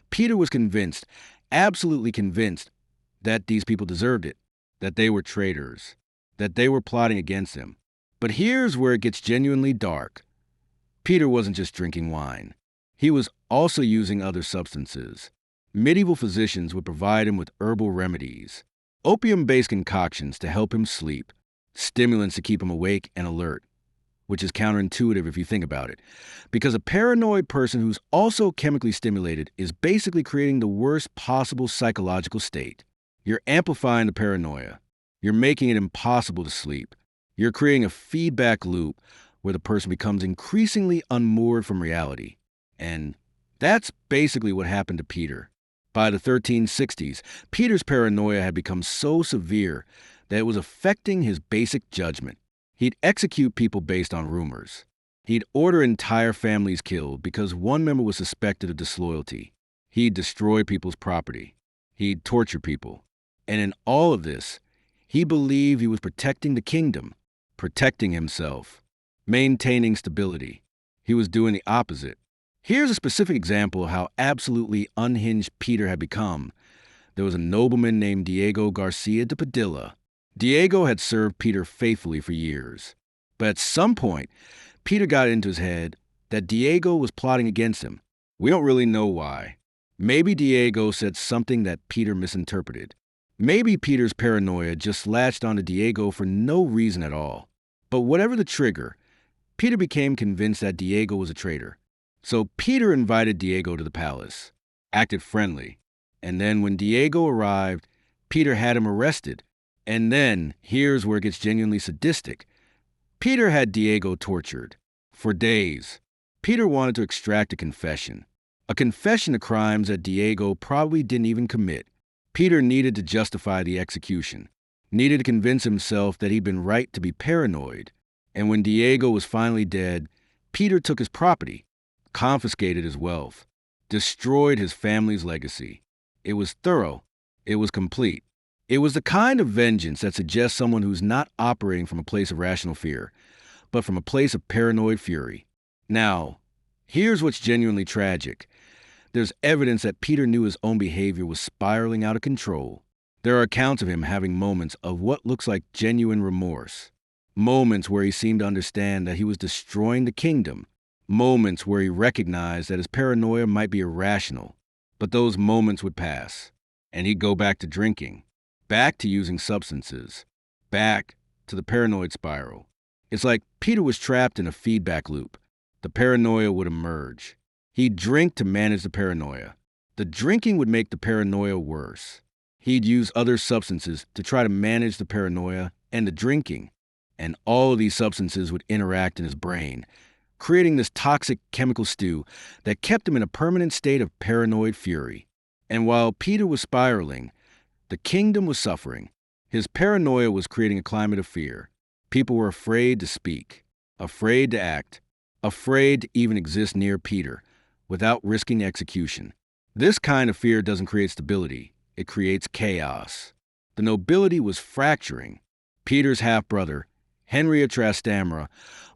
Peter was convinced, absolutely convinced, that these people deserved it, that they were traitors, that they were plotting against him. But here's where it gets genuinely dark. Peter wasn't just drinking wine. He was also using other substances. Medieval physicians would provide him with herbal remedies, opium-based concoctions to help him sleep, stimulants to keep him awake and alert, which is counterintuitive if you think about it, because a paranoid person who's also chemically stimulated is basically creating the worst possible psychological state. You're amplifying the paranoia. You're making it impossible to sleep. You're creating a feedback loop where the person becomes increasingly unmoored from reality. And that's basically what happened to Peter. By the 1360s, Peter's paranoia had become so severe that it was affecting his basic judgment. He'd execute people based on rumors. He'd order entire families killed because one member was suspected of disloyalty. He'd destroy people's property. He'd torture people. And in all of this, he believed he was protecting the kingdom, protecting himself, maintaining stability. He was doing the opposite. Here's a specific example of how absolutely unhinged Peter had become. There was a nobleman named Diego Garcia de Padilla. Diego had served Peter faithfully for years. But at some point, Peter got into his head that Diego was plotting against him. We don't really know why. Maybe Diego said something that Peter misinterpreted. Maybe Peter's paranoia just latched onto Diego for no reason at all. But whatever the trigger, Peter became convinced that Diego was a traitor. So Peter invited Diego to the palace, acted friendly, and then when Diego arrived, Peter had him arrested. And then, here's where it gets genuinely sadistic. Peter had Diego tortured. For days, Peter wanted to extract a confession of crimes that Diego probably didn't even commit. Peter needed to justify the execution, needed to convince himself that he'd been right to be paranoid. And when Diego was finally dead, Peter took his property, confiscated his wealth, destroyed his family's legacy. It was thorough. It was complete. It was the kind of vengeance that suggests someone who's not operating from a place of rational fear, but from a place of paranoid fury. Now, here's what's genuinely tragic. There's evidence that Peter knew his own behavior was spiraling out of control. There are accounts of him having moments of what looks like genuine remorse. Moments where he seemed to understand that he was destroying the kingdom. Moments where he recognized that his paranoia might be irrational. But those moments would pass, and he'd go back to drinking, back to using substances, back to the paranoid spiral. It's like Peter was trapped in a feedback loop. The paranoia would emerge. He'd drink to manage the paranoia. The drinking would make the paranoia worse. He'd use other substances to try to manage the paranoia and the drinking. And all of these substances would interact in his brain, creating this toxic chemical stew that kept him in a permanent state of paranoid fury. And while Peter was spiraling, the kingdom was suffering. His paranoia was creating a climate of fear. People were afraid to speak, afraid to act, afraid to even exist near Peter without risking execution. This kind of fear doesn't create stability. It creates chaos. The nobility was fracturing. Peter's half-brother, Henry of Trastamara,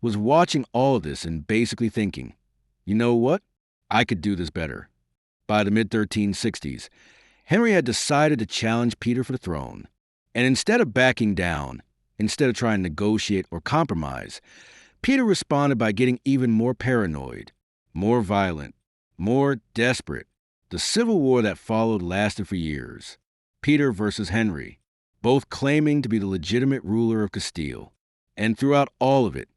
was watching all of this and basically thinking, you know what? I could do this better. By the mid-1360s, Henry had decided to challenge Peter for the throne. And instead of backing down, instead of trying to negotiate or compromise, Peter responded by getting even more paranoid, more violent, more desperate. The civil war that followed lasted for years. Peter versus Henry, both claiming to be the legitimate ruler of Castile. And throughout all of it,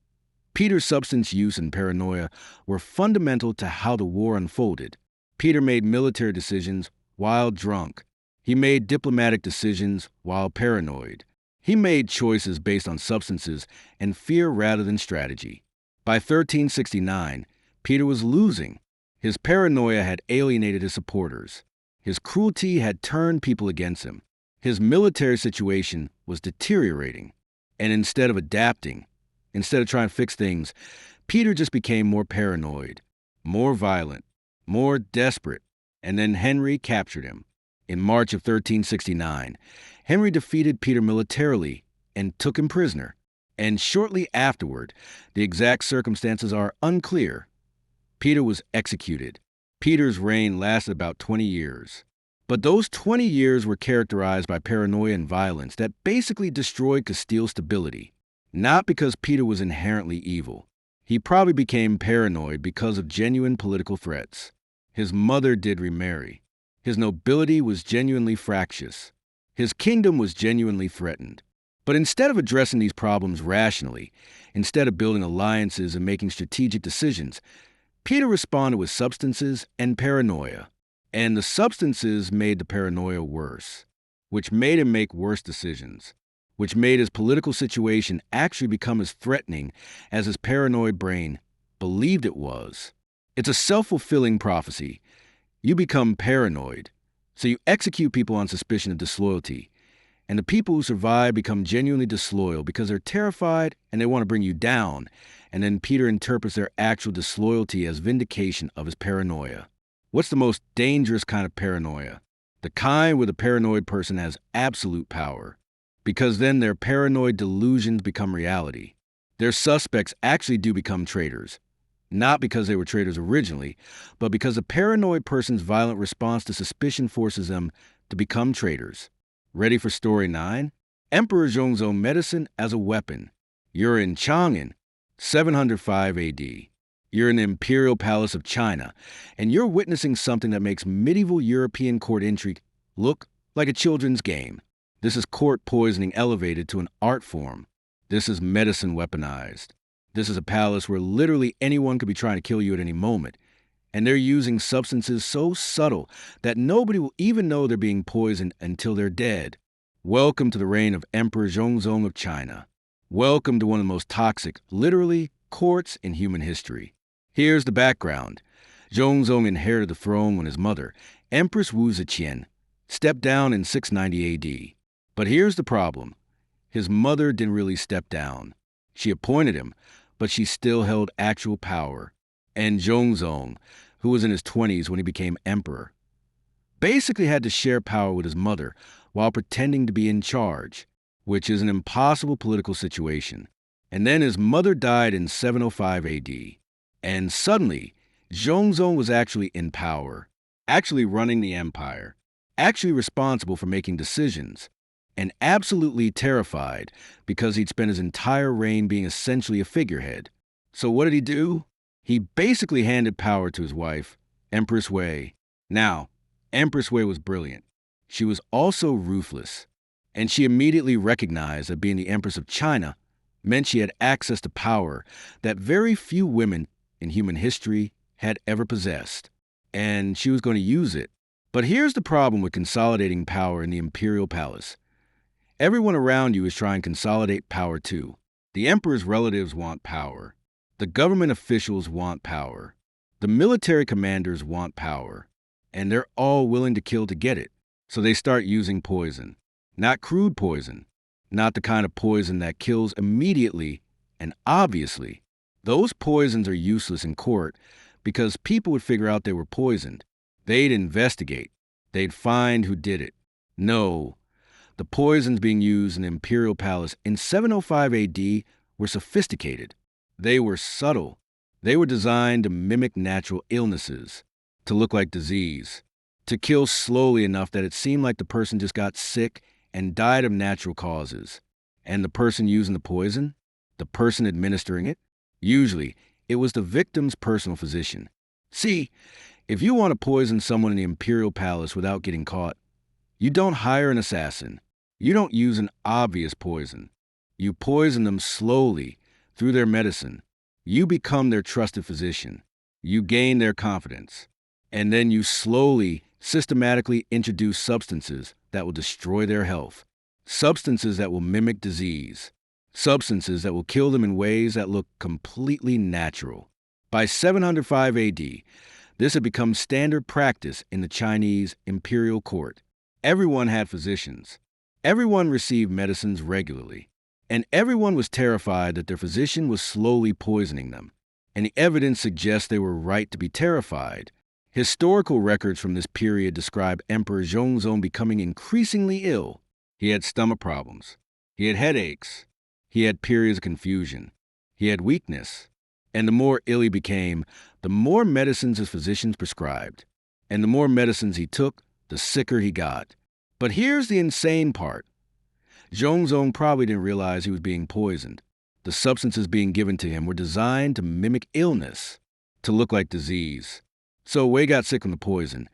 Peter's substance use and paranoia were fundamental to how the war unfolded. Peter made military decisions while drunk. He made diplomatic decisions while paranoid. He made choices based on substances and fear rather than strategy. By 1369, Peter was losing. His paranoia had alienated his supporters. His cruelty had turned people against him. His military situation was deteriorating. And instead of adapting, instead of trying to fix things, Peter just became more paranoid, more violent, more desperate. And then Henry captured him. In March of 1369, Henry defeated Peter militarily and took him prisoner. And shortly afterward, the exact circumstances are unclear. Peter was executed. Peter's reign lasted about 20 years. But those 20 years were characterized by paranoia and violence that basically destroyed Castile's stability. Not because Peter was inherently evil. He probably became paranoid because of genuine political threats. His mother did remarry. His nobility was genuinely fractious. His kingdom was genuinely threatened. But instead of addressing these problems rationally, instead of building alliances and making strategic decisions, Peter responded with substances and paranoia. And the substances made the paranoia worse, which made him make worse decisions, which made his political situation actually become as threatening as his paranoid brain believed it was. It's a self-fulfilling prophecy. You become paranoid, so you execute people on suspicion of disloyalty. And the people who survive become genuinely disloyal because they're terrified and they want to bring you down. And then Peter interprets their actual disloyalty as vindication of his paranoia. What's the most dangerous kind of paranoia? The kind where the paranoid person has absolute power. Because then their paranoid delusions become reality. Their suspects actually do become traitors. Not because they were traitors originally, but because a paranoid person's violent response to suspicion forces them to become traitors. Ready for story 9? Emperor Zhongzong medicine as a weapon. You're in Chang'an, 705 AD. You're in the imperial palace of China, and you're witnessing something that makes medieval European court intrigue look like a children's game. This is court poisoning elevated to an art form. This is medicine weaponized. This is a palace where literally anyone could be trying to kill you at any moment. And they're using substances so subtle that nobody will even know they're being poisoned until they're dead. Welcome to the reign of Emperor Zhongzong of China. Welcome to one of the most toxic, literally, courts in human history. Here's the background. Zhongzong inherited the throne when his mother, Empress Wu Zetian, stepped down in 690 AD. But here's the problem. His mother didn't really step down. She appointed him, but she still held actual power. And Zhongzong, who was in his 20s when he became emperor, basically had to share power with his mother while pretending to be in charge, which is an impossible political situation. And then his mother died in 705 AD. And suddenly, Zhongzong was actually in power, actually running the empire, actually responsible for making decisions, and absolutely terrified because he'd spent his entire reign being essentially a figurehead. So what did he do? He basically handed power to his wife, Empress Wei. Now, Empress Wei was brilliant. She was also ruthless, and she immediately recognized that being the Empress of China meant she had access to power that very few women in human history had ever possessed, and she was going to use it. But here's the problem with consolidating power in the imperial palace. Everyone around you is trying to consolidate power too. The emperor's relatives want power. The government officials want power. The military commanders want power. And they're all willing to kill to get it. So they start using poison. Not crude poison. Not the kind of poison that kills immediately and obviously. Those poisons are useless in court because people would figure out they were poisoned. They'd investigate. They'd find who did it. No, the poisons being used in the imperial palace in 705 AD were sophisticated. They were subtle. They were designed to mimic natural illnesses, to look like disease, to kill slowly enough that it seemed like the person just got sick and died of natural causes. And the person using the poison? The person administering it? Usually, it was the victim's personal physician. See, if you want to poison someone in the imperial palace without getting caught, you don't hire an assassin. You don't use an obvious poison. You poison them slowly through their medicine. You become their trusted physician. You gain their confidence. And then you slowly, systematically introduce substances that will destroy their health. Substances that will mimic disease. Substances that will kill them in ways that look completely natural. By 705 AD, this had become standard practice in the Chinese imperial court. Everyone had physicians. Everyone received medicines regularly. And everyone was terrified that their physician was slowly poisoning them. And the evidence suggests they were right to be terrified. Historical records from this period describe Emperor Zhongzong becoming increasingly ill. He had stomach problems. He had headaches. He had periods of confusion. He had weakness. And the more ill he became, the more medicines his physicians prescribed. And the more medicines he took, the sicker he got. But here's the insane part. Zhongzong probably didn't realize he was being poisoned. The substances being given to him were designed to mimic illness, to look like disease. So Wei got sick from the poison.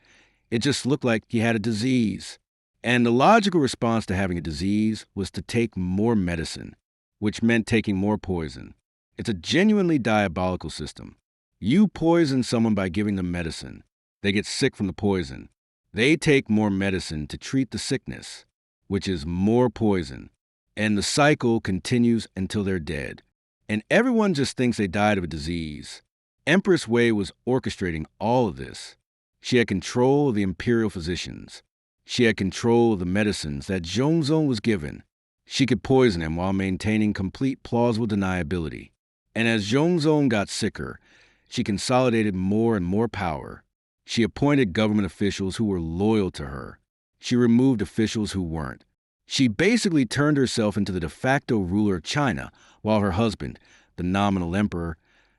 It just looked like he had a disease. And the logical response to having a disease was to take more medicine, which meant taking more poison. It's a genuinely diabolical system. You poison someone by giving them medicine. They get sick from the poison. They take more medicine to treat the sickness, which is more poison. And the cycle continues until they're dead. And everyone just thinks they died of a disease. Empress Wei was orchestrating all of this. She had control of the imperial physicians. She had control of the medicines that Zhongzong was given. She could poison him while maintaining complete plausible deniability. And as Zhongzong got sicker, she consolidated more and more power. She appointed government officials who were loyal to her. She removed officials who weren't. She basically turned herself into the de facto ruler of China, while her husband, the nominal emperor,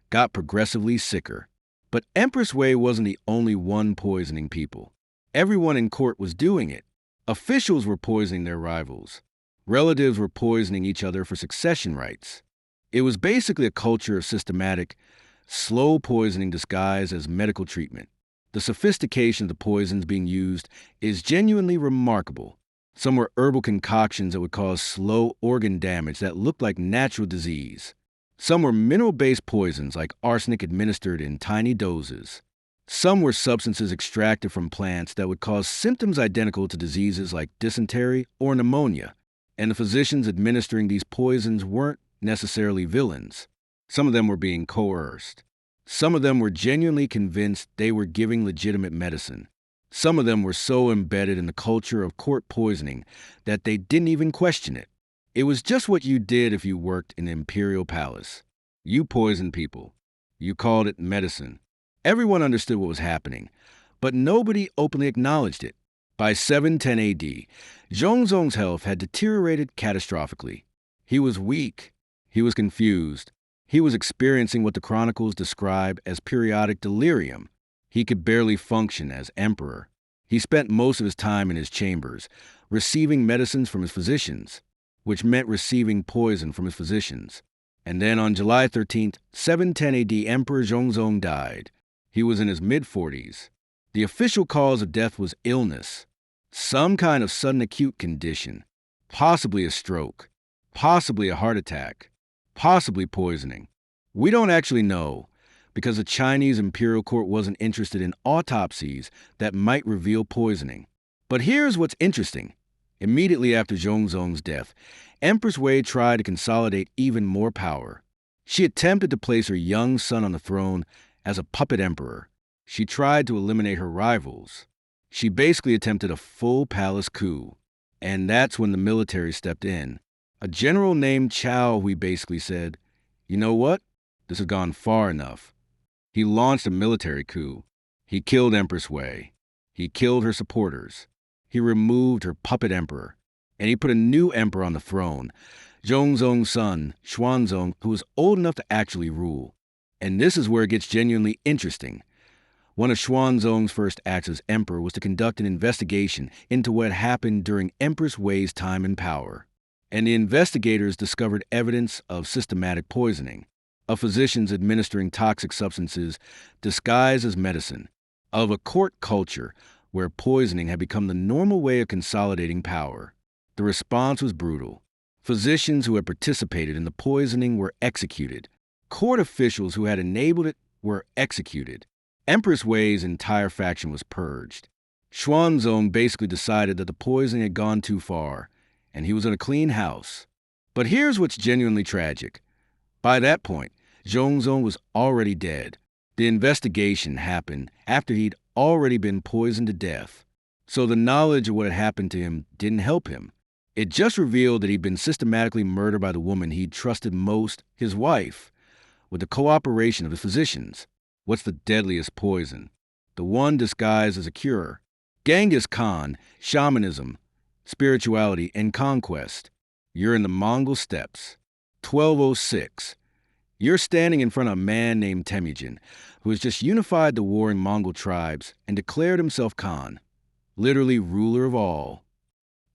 got progressively sicker. But Empress Wei wasn't the only one poisoning people. Everyone in court was doing it. Officials were poisoning their rivals. Relatives were poisoning each other for succession rights. It was basically a culture of systematic, slow poisoning disguised as medical treatment. The sophistication of the poisons being used is genuinely remarkable. Some were herbal concoctions that would cause slow organ damage that looked like natural disease. Some were mineral-based poisons like arsenic administered in tiny doses. Some were substances extracted from plants that would cause symptoms identical to diseases like dysentery or pneumonia. And the physicians administering these poisons weren't necessarily villains. Some of them were being coerced. Some of them were genuinely convinced they were giving legitimate medicine. Some of them were so embedded in the culture of court poisoning that they didn't even question it. It was just what you did if you worked in the imperial palace. You poisoned people. You called it medicine. Everyone understood what was happening, but nobody openly acknowledged it. By 710 AD, Zhongzong's health had deteriorated catastrophically. He was weak. He was confused. He was experiencing what the chronicles describe as periodic delirium. He could barely function as emperor. He spent most of his time in his chambers, receiving medicines from his physicians, which meant receiving poison from his physicians. And then on July 13th, 710 AD, Emperor Zhongzong died. He was in his mid-40s. The official cause of death was illness, some kind of sudden acute condition, possibly a stroke, possibly a heart attack, possibly poisoning. We don't actually know, because the Chinese imperial court wasn't interested in autopsies that might reveal poisoning. But here's what's interesting. Immediately after Zhongzong's death, Empress Wei tried to consolidate even more power. She attempted to place her young son on the throne as a puppet emperor. She tried to eliminate her rivals. She basically attempted a full palace coup. And that's when the military stepped in. A general named Chao, who basically said, "You know what? This has gone far enough." He launched a military coup. He killed Empress Wei. He killed her supporters. He removed her puppet emperor. And he put a new emperor on the throne, Zhongzong's son, Xuanzong, who was old enough to actually rule. And this is where it gets genuinely interesting. One of Xuanzong's first acts as emperor was to conduct an investigation into what happened during Empress Wei's time in power. And the investigators discovered evidence of systematic poisoning, of physicians administering toxic substances disguised as medicine, of a court culture where poisoning had become the normal way of consolidating power. The response was brutal. Physicians who had participated in the poisoning were executed. Court officials who had enabled it were executed. Empress Wei's entire faction was purged. Xuanzong basically decided that the poisoning had gone too far, and he was in a clean house. But here's what's genuinely tragic. By that point, Zhongzong was already dead. The investigation happened after he'd already been poisoned to death. So the knowledge of what had happened to him didn't help him. It just revealed that he'd been systematically murdered by the woman he'd trusted most, his wife, with the cooperation of the physicians. What's the deadliest poison? The one disguised as a cure. Genghis Khan, shamanism, spirituality, and conquest. You're in the Mongol steppes. 1206. You're standing in front of a man named Temujin, who has just unified the warring Mongol tribes and declared himself Khan, literally ruler of all.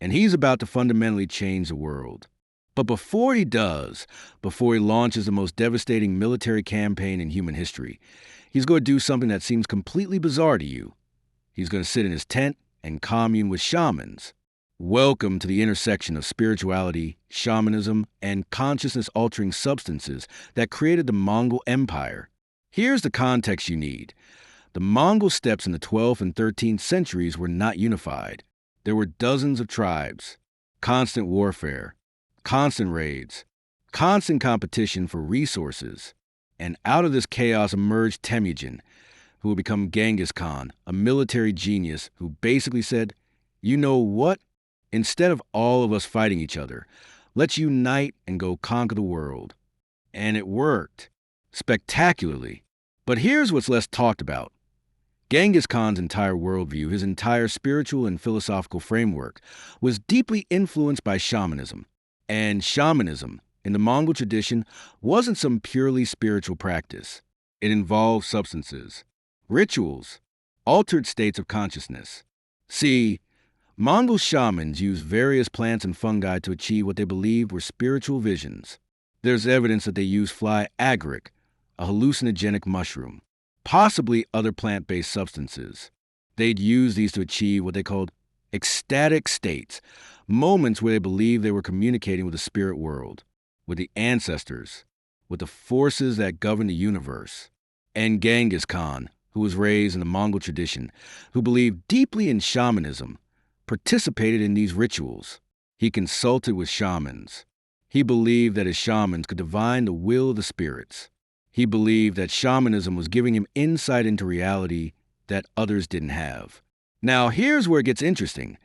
And he's about to fundamentally change the world. But before he does, before he launches the most devastating military campaign in human history, he's going to do something that seems completely bizarre to you. He's going to sit in his tent and commune with shamans. Welcome to the intersection of spirituality, shamanism, and consciousness-altering substances that created the Mongol Empire. Here's the context you need. The Mongol steppes in the 12th and 13th centuries were not unified. There were dozens of tribes, constant warfare, constant raids, constant competition for resources. And out of this chaos emerged Temujin, who would become Genghis Khan, a military genius who basically said, you know what? Instead of all of us fighting each other, let's unite and go conquer the world. And it worked. Spectacularly. But here's what's less talked about. Genghis Khan's entire worldview, his entire spiritual and philosophical framework, was deeply influenced by shamanism. And shamanism, in the Mongol tradition, wasn't some purely spiritual practice. It involved substances, rituals, altered states of consciousness. See, Mongol shamans used various plants and fungi to achieve what they believed were spiritual visions. There's evidence that they used fly agaric, a hallucinogenic mushroom, possibly other plant-based substances. They'd use these to achieve what they called ecstatic states, moments where they believed they were communicating with the spirit world, with the ancestors, with the forces that govern the universe. And Genghis Khan, who was raised in the Mongol tradition, who believed deeply in shamanism, participated in these rituals. He consulted with shamans. He believed that his shamans could divine the will of the spirits. He believed that shamanism was giving him insight into reality that others didn't have. Now, here's where it gets interesting.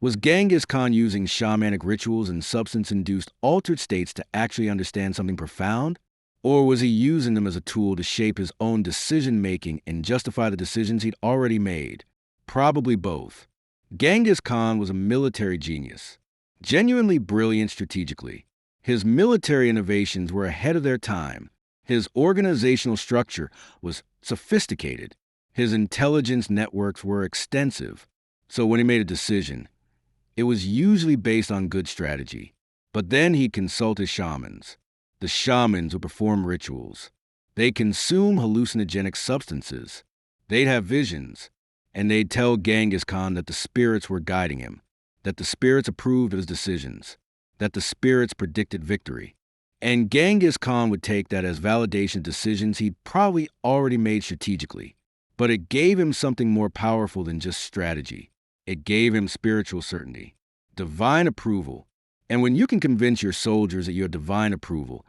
Was Genghis Khan using shamanic rituals and substance-induced altered states to actually understand something profound? Or was he using them as a tool to shape his own decision-making and justify the decisions he'd already made? Probably both. Genghis Khan was a military genius, genuinely brilliant strategically. His military innovations were ahead of their time. His organizational structure was sophisticated. His intelligence networks were extensive. So when he made a decision, it was usually based on good strategy. But then he'd consult his shamans. The shamans would perform rituals. They'd consume hallucinogenic substances. They'd have visions. And they'd tell Genghis Khan that the spirits were guiding him, that the spirits approved of his decisions, that the spirits predicted victory. And Genghis Khan would take that as validation of decisions he'd probably already made strategically. But it gave him something more powerful than just strategy. It gave him spiritual certainty, divine approval. And when you can convince your soldiers that you have divine approval,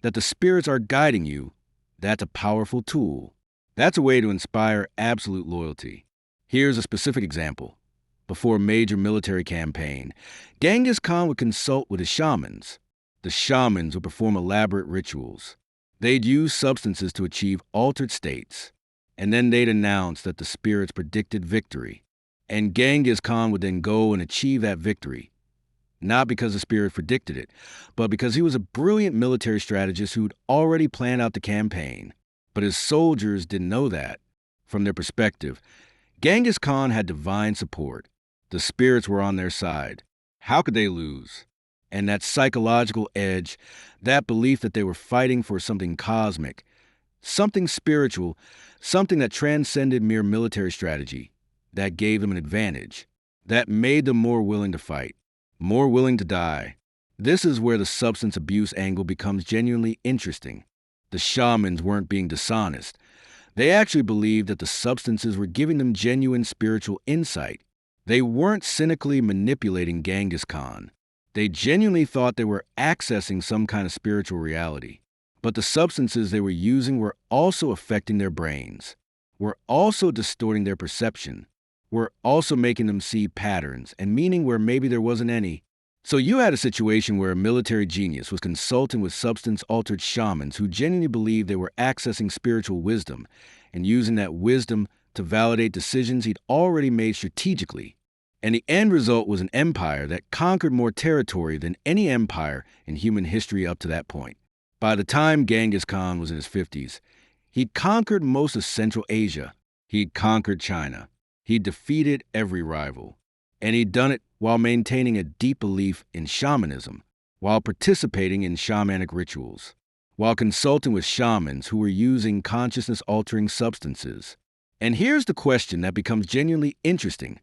that the spirits are guiding you, that's a powerful tool. That's a way to inspire absolute loyalty. Here's a specific example. Before a major military campaign, Genghis Khan would consult with his shamans. The shamans would perform elaborate rituals. They'd use substances to achieve altered states. And then they'd announce that the spirits predicted victory. And Genghis Khan would then go and achieve that victory. Not because the spirit predicted it, but because he was a brilliant military strategist who'd already planned out the campaign. But his soldiers didn't know that. From their perspective, Genghis Khan had divine support. The spirits were on their side. How could they lose? And that psychological edge, that belief that they were fighting for something cosmic, something spiritual, something that transcended mere military strategy, that gave them an advantage, that made them more willing to fight, more willing to die. This is where the substance abuse angle becomes genuinely interesting. The The shamans weren't being dishonest. They actually believed that the substances were giving them genuine spiritual insight. They weren't cynically manipulating Genghis Khan. They genuinely thought they were accessing some kind of spiritual reality. But the substances they were using were also affecting their brains, were also distorting their perception, were also making them see patterns and meaning where maybe there wasn't any. So you had a situation where a military genius was consulting with substance-altered shamans who genuinely believed they were accessing spiritual wisdom and using that wisdom to validate decisions he'd already made strategically. And the end result was an empire that conquered more territory than any empire in human history up to that point. By the time Genghis Khan was in his 50s, he'd conquered most of Central Asia. He'd conquered China. He'd defeated every rival. And he'd done it while maintaining a deep belief in shamanism, while participating in shamanic rituals, while consulting with shamans who were using consciousness-altering substances. And here's the question that becomes genuinely interesting.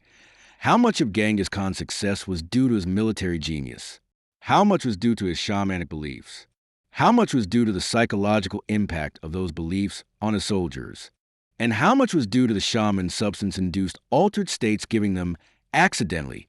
How much of Genghis Khan's success was due to his military genius? How much was due to his shamanic beliefs? How much was due to the psychological impact of those beliefs on his soldiers? And how much was due to the shaman's substance-induced altered states giving them, accidentally,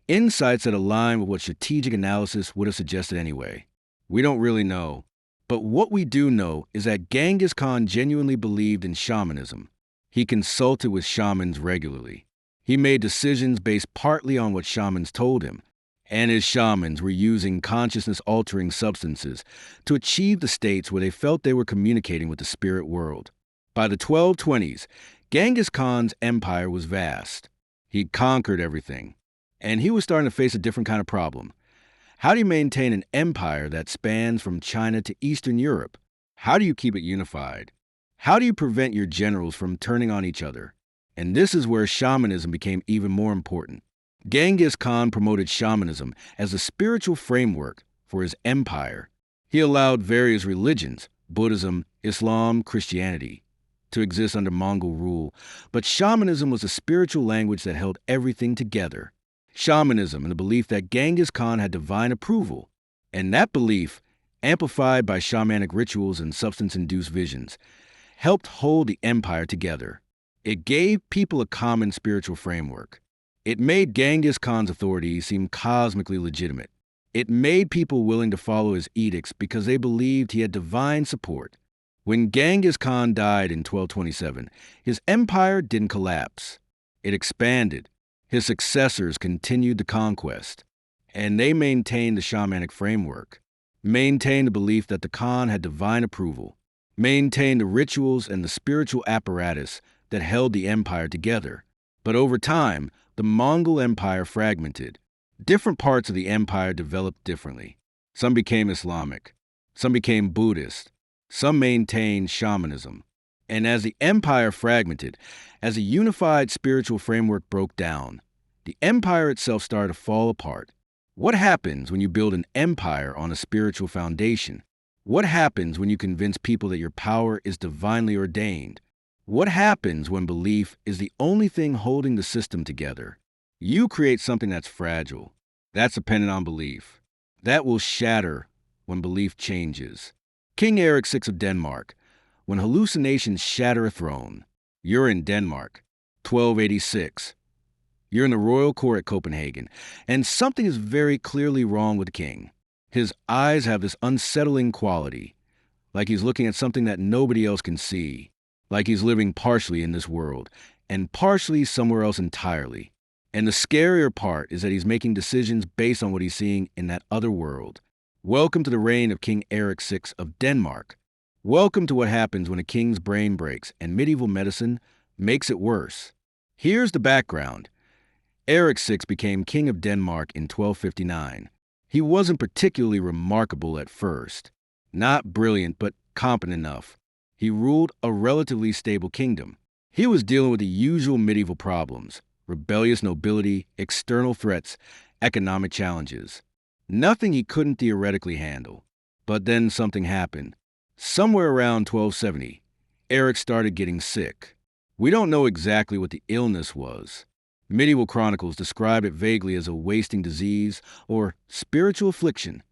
insights that align with what strategic analysis would have suggested anyway? We don't really know. But what we do know is that Genghis Khan genuinely believed in shamanism. He consulted with shamans regularly. He made decisions based partly on what shamans told him, and his shamans were using consciousness-altering substances to achieve the states where they felt they were communicating with the spirit world. By the 1220s, Genghis Khan's empire was vast. He'd conquered everything, and he was starting to face a different kind of problem. How do you maintain an empire that spans from China to Eastern Europe? How do you keep it unified? How do you prevent your generals from turning on each other? And this is where shamanism became even more important. Genghis Khan promoted shamanism as a spiritual framework for his empire. He allowed various religions, Buddhism, Islam, Christianity, to exist under Mongol rule, but shamanism was a spiritual language that held everything together. Shamanism and the belief that Genghis Khan had divine approval, and that belief, amplified by shamanic rituals and substance-induced visions, helped hold the empire together. It gave people a common spiritual framework. It made Genghis Khan's authority seem cosmically legitimate. It made people willing to follow his edicts because they believed he had divine support. When Genghis Khan died in 1227, his empire didn't collapse. It expanded. His successors continued the conquest, and they maintained the shamanic framework, maintained the belief that the Khan had divine approval, maintained the rituals and the spiritual apparatus that held the empire together. But over time, the Mongol Empire fragmented. Different parts of the empire developed differently. Some became Islamic. Some became Buddhist. Some maintained shamanism. And as the empire fragmented, as a unified spiritual framework broke down, the empire itself started to fall apart. What happens when you build an empire on a spiritual foundation? What happens when you convince people that your power is divinely ordained? What happens when belief is the only thing holding the system together? You create something that's fragile, that's dependent on belief. That will shatter when belief changes. King Eric VI of Denmark. When hallucinations shatter a throne. You're in Denmark, 1286. You're in the royal court at Copenhagen, and something is very clearly wrong with the king. His eyes have this unsettling quality, like he's looking at something that nobody else can see, like he's living partially in this world, and partially somewhere else entirely. And the scarier part is that he's making decisions based on what he's seeing in that other world. Welcome to the reign of King Eric VI of Denmark. Welcome to what happens when a king's brain breaks and medieval medicine makes it worse. Here's the background. Eric VI became King of Denmark in 1259. He wasn't particularly remarkable at first. Not brilliant, but competent enough. He ruled a relatively stable kingdom. He was dealing with the usual medieval problems: rebellious nobility, external threats, economic challenges. Nothing he couldn't theoretically handle. But then something happened. Somewhere around 1270, Eric started getting sick. We don't know exactly what the illness was. Medieval chronicles describe it vaguely as a wasting disease or spiritual affliction.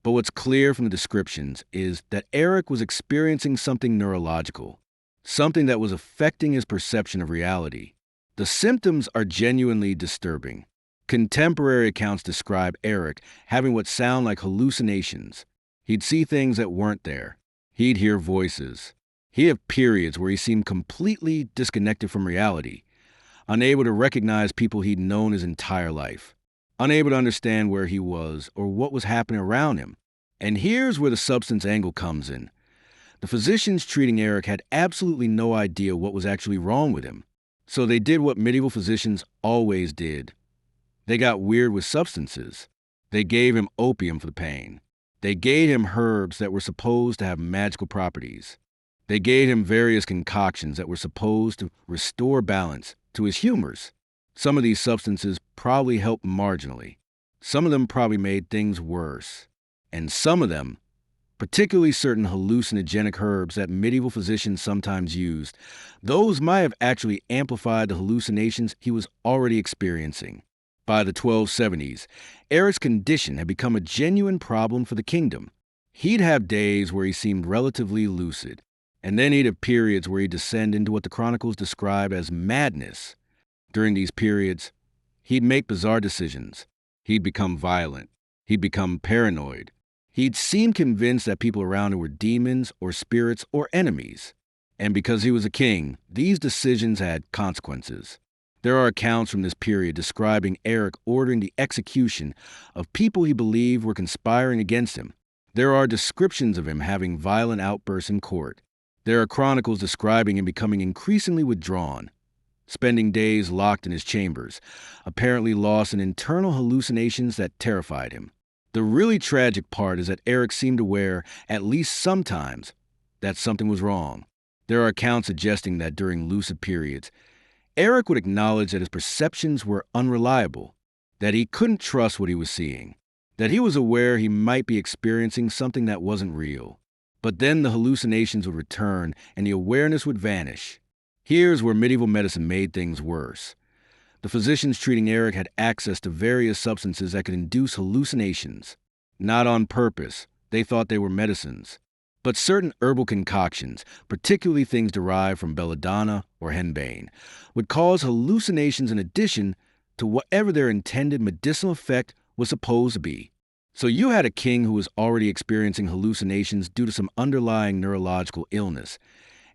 But what's clear from the descriptions is that Eric was experiencing something neurological, something that was affecting his perception of reality. The symptoms are genuinely disturbing. Contemporary accounts describe Eric having what sound like hallucinations. He'd see things that weren't there. He'd hear voices. He'd have periods where he seemed completely disconnected from reality, unable to recognize people he'd known his entire life, unable to understand where he was or what was happening around him. And here's where the substance angle comes in. The physicians treating Eric had absolutely no idea what was actually wrong with him. So they did what medieval physicians always did. They got weird with substances. They gave him opium for the pain. They gave him herbs that were supposed to have magical properties. They gave him various concoctions that were supposed to restore balance to his humors. Some of these substances probably helped marginally. Some of them probably made things worse. And some of them, particularly certain hallucinogenic herbs that medieval physicians sometimes used, those might have actually amplified the hallucinations he was already experiencing. By the 1270s, Eric's condition had become a genuine problem for the kingdom. He'd have days where he seemed relatively lucid, and then he'd have periods where he'd descend into what the chronicles describe as madness. During these periods, he'd make bizarre decisions. He'd become violent. He'd become paranoid. He'd seem convinced that people around him were demons or spirits or enemies. And because he was a king, these decisions had consequences. There are accounts from this period describing Eric ordering the execution of people he believed were conspiring against him. There are descriptions of him having violent outbursts in court. There are chronicles describing him becoming increasingly withdrawn, spending days locked in his chambers, apparently lost in internal hallucinations that terrified him. The really tragic part is that Eric seemed aware, at least sometimes, that something was wrong. There are accounts suggesting that during lucid periods, Eric would acknowledge that his perceptions were unreliable, that he couldn't trust what he was seeing, that he was aware he might be experiencing something that wasn't real. But then the hallucinations would return and the awareness would vanish. Here's where medieval medicine made things worse. The physicians treating Eric had access to various substances that could induce hallucinations. Not on purpose, they thought they were medicines. But certain herbal concoctions, particularly things derived from belladonna or henbane, would cause hallucinations in addition to whatever their intended medicinal effect was supposed to be. So you had a king who was already experiencing hallucinations due to some underlying neurological illness,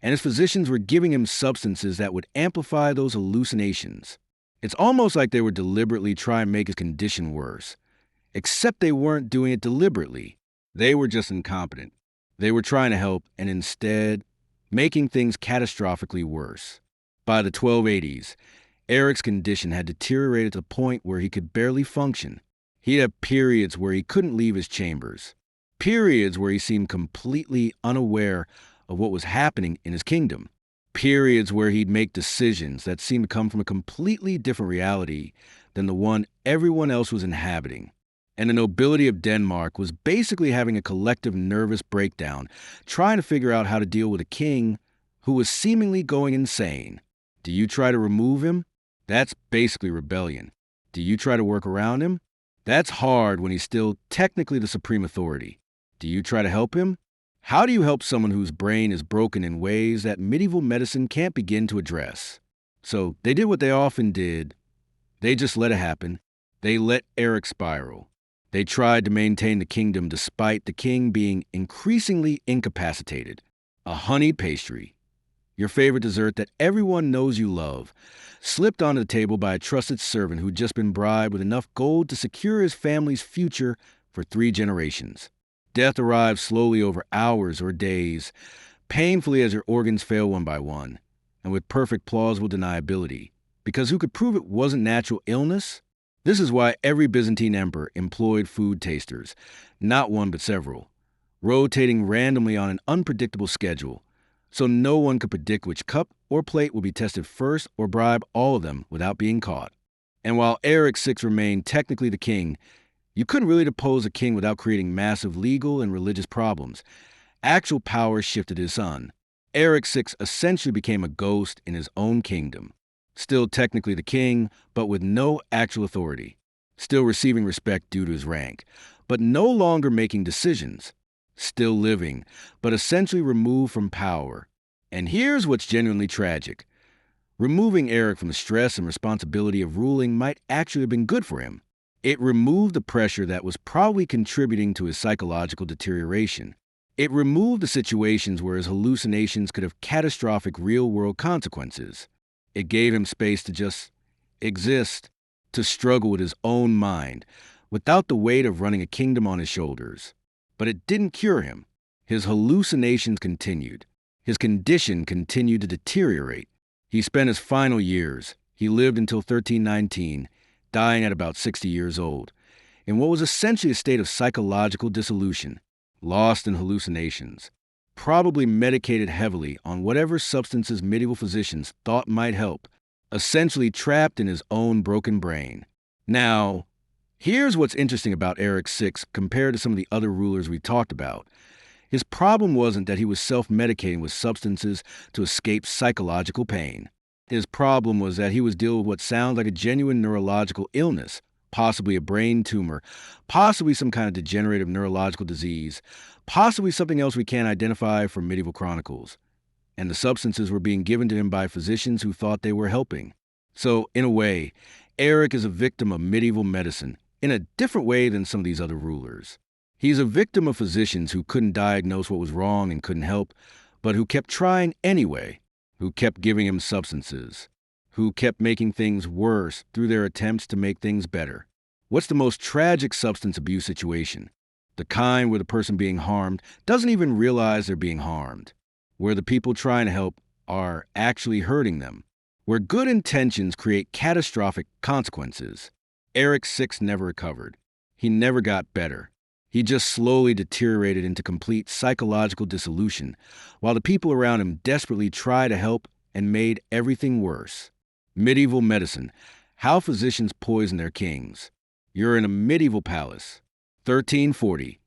and his physicians were giving him substances that would amplify those hallucinations. It's almost like they were deliberately trying to make his condition worse. Except they weren't doing it deliberately. They were just incompetent. They were trying to help and instead making things catastrophically worse. By the 1280s, Eric's condition had deteriorated to the point where he could barely function. He'd have periods where he couldn't leave his chambers. Periods where he seemed completely unaware of what was happening in his kingdom. Periods where he'd make decisions that seemed to come from a completely different reality than the one everyone else was inhabiting. And the nobility of Denmark was basically having a collective nervous breakdown, trying to figure out how to deal with a king who was seemingly going insane. Do you try to remove him? That's basically rebellion. Do you try to work around him? That's hard when he's still technically the supreme authority. Do you try to help him? How do you help someone whose brain is broken in ways that medieval medicine can't begin to address? So they did what they often did. They just let it happen. They let Eric spiral. They tried to maintain the kingdom despite the king being increasingly incapacitated. A honeyed pastry, your favorite dessert that everyone knows you love, slipped onto the table by a trusted servant who'd just been bribed with enough gold to secure his family's future for 3 generations. Death arrived slowly over hours or days, painfully as your organs fail one by one, and with perfect plausible deniability. Because who could prove it wasn't natural illness? This is why every Byzantine emperor employed food tasters, not one but several, rotating randomly on an unpredictable schedule, so no one could predict which cup or plate would be tested first or bribe all of them without being caught. And while Eric VI remained technically the king, you couldn't really depose a king without creating massive legal and religious problems. Actual power shifted to his son. Eric VI essentially became a ghost in his own kingdom. Still technically the king, but with no actual authority. Still receiving respect due to his rank, but no longer making decisions. Still living, but essentially removed from power. And here's what's genuinely tragic. Removing Eric from the stress and responsibility of ruling might actually have been good for him. It removed the pressure that was probably contributing to his psychological deterioration. It removed the situations where his hallucinations could have catastrophic real-world consequences. It gave him space to just exist, to struggle with his own mind, without the weight of running a kingdom on his shoulders. But it didn't cure him. His hallucinations continued. His condition continued to deteriorate. He spent his final years. He lived until 1319, dying at about 60 years old, in what was essentially a state of psychological dissolution, lost in hallucinations, probably medicated heavily on whatever substances medieval physicians thought might help, essentially trapped in his own broken brain. Now, here's what's interesting about Eric VI compared to some of the other rulers we talked about. His problem wasn't that he was self-medicating with substances to escape psychological pain. His problem was that he was dealing with what sounds like a genuine neurological illness, possibly a brain tumor, possibly some kind of degenerative neurological disease, possibly something else we can't identify from medieval chronicles. And the substances were being given to him by physicians who thought they were helping. So, in a way, Eric is a victim of medieval medicine, in a different way than some of these other rulers. He's a victim of physicians who couldn't diagnose what was wrong and couldn't help, but who kept trying anyway, who kept giving him substances, who kept making things worse through their attempts to make things better. What's the most tragic substance abuse situation? The kind where the person being harmed doesn't even realize they're being harmed, where the people trying to help are actually hurting them, where good intentions create catastrophic consequences. Eric VI never recovered. He never got better. He just slowly deteriorated into complete psychological dissolution, while the people around him desperately tried to help and made everything worse. Medieval medicine. How physicians poison their kings. You're in a medieval palace. 1340.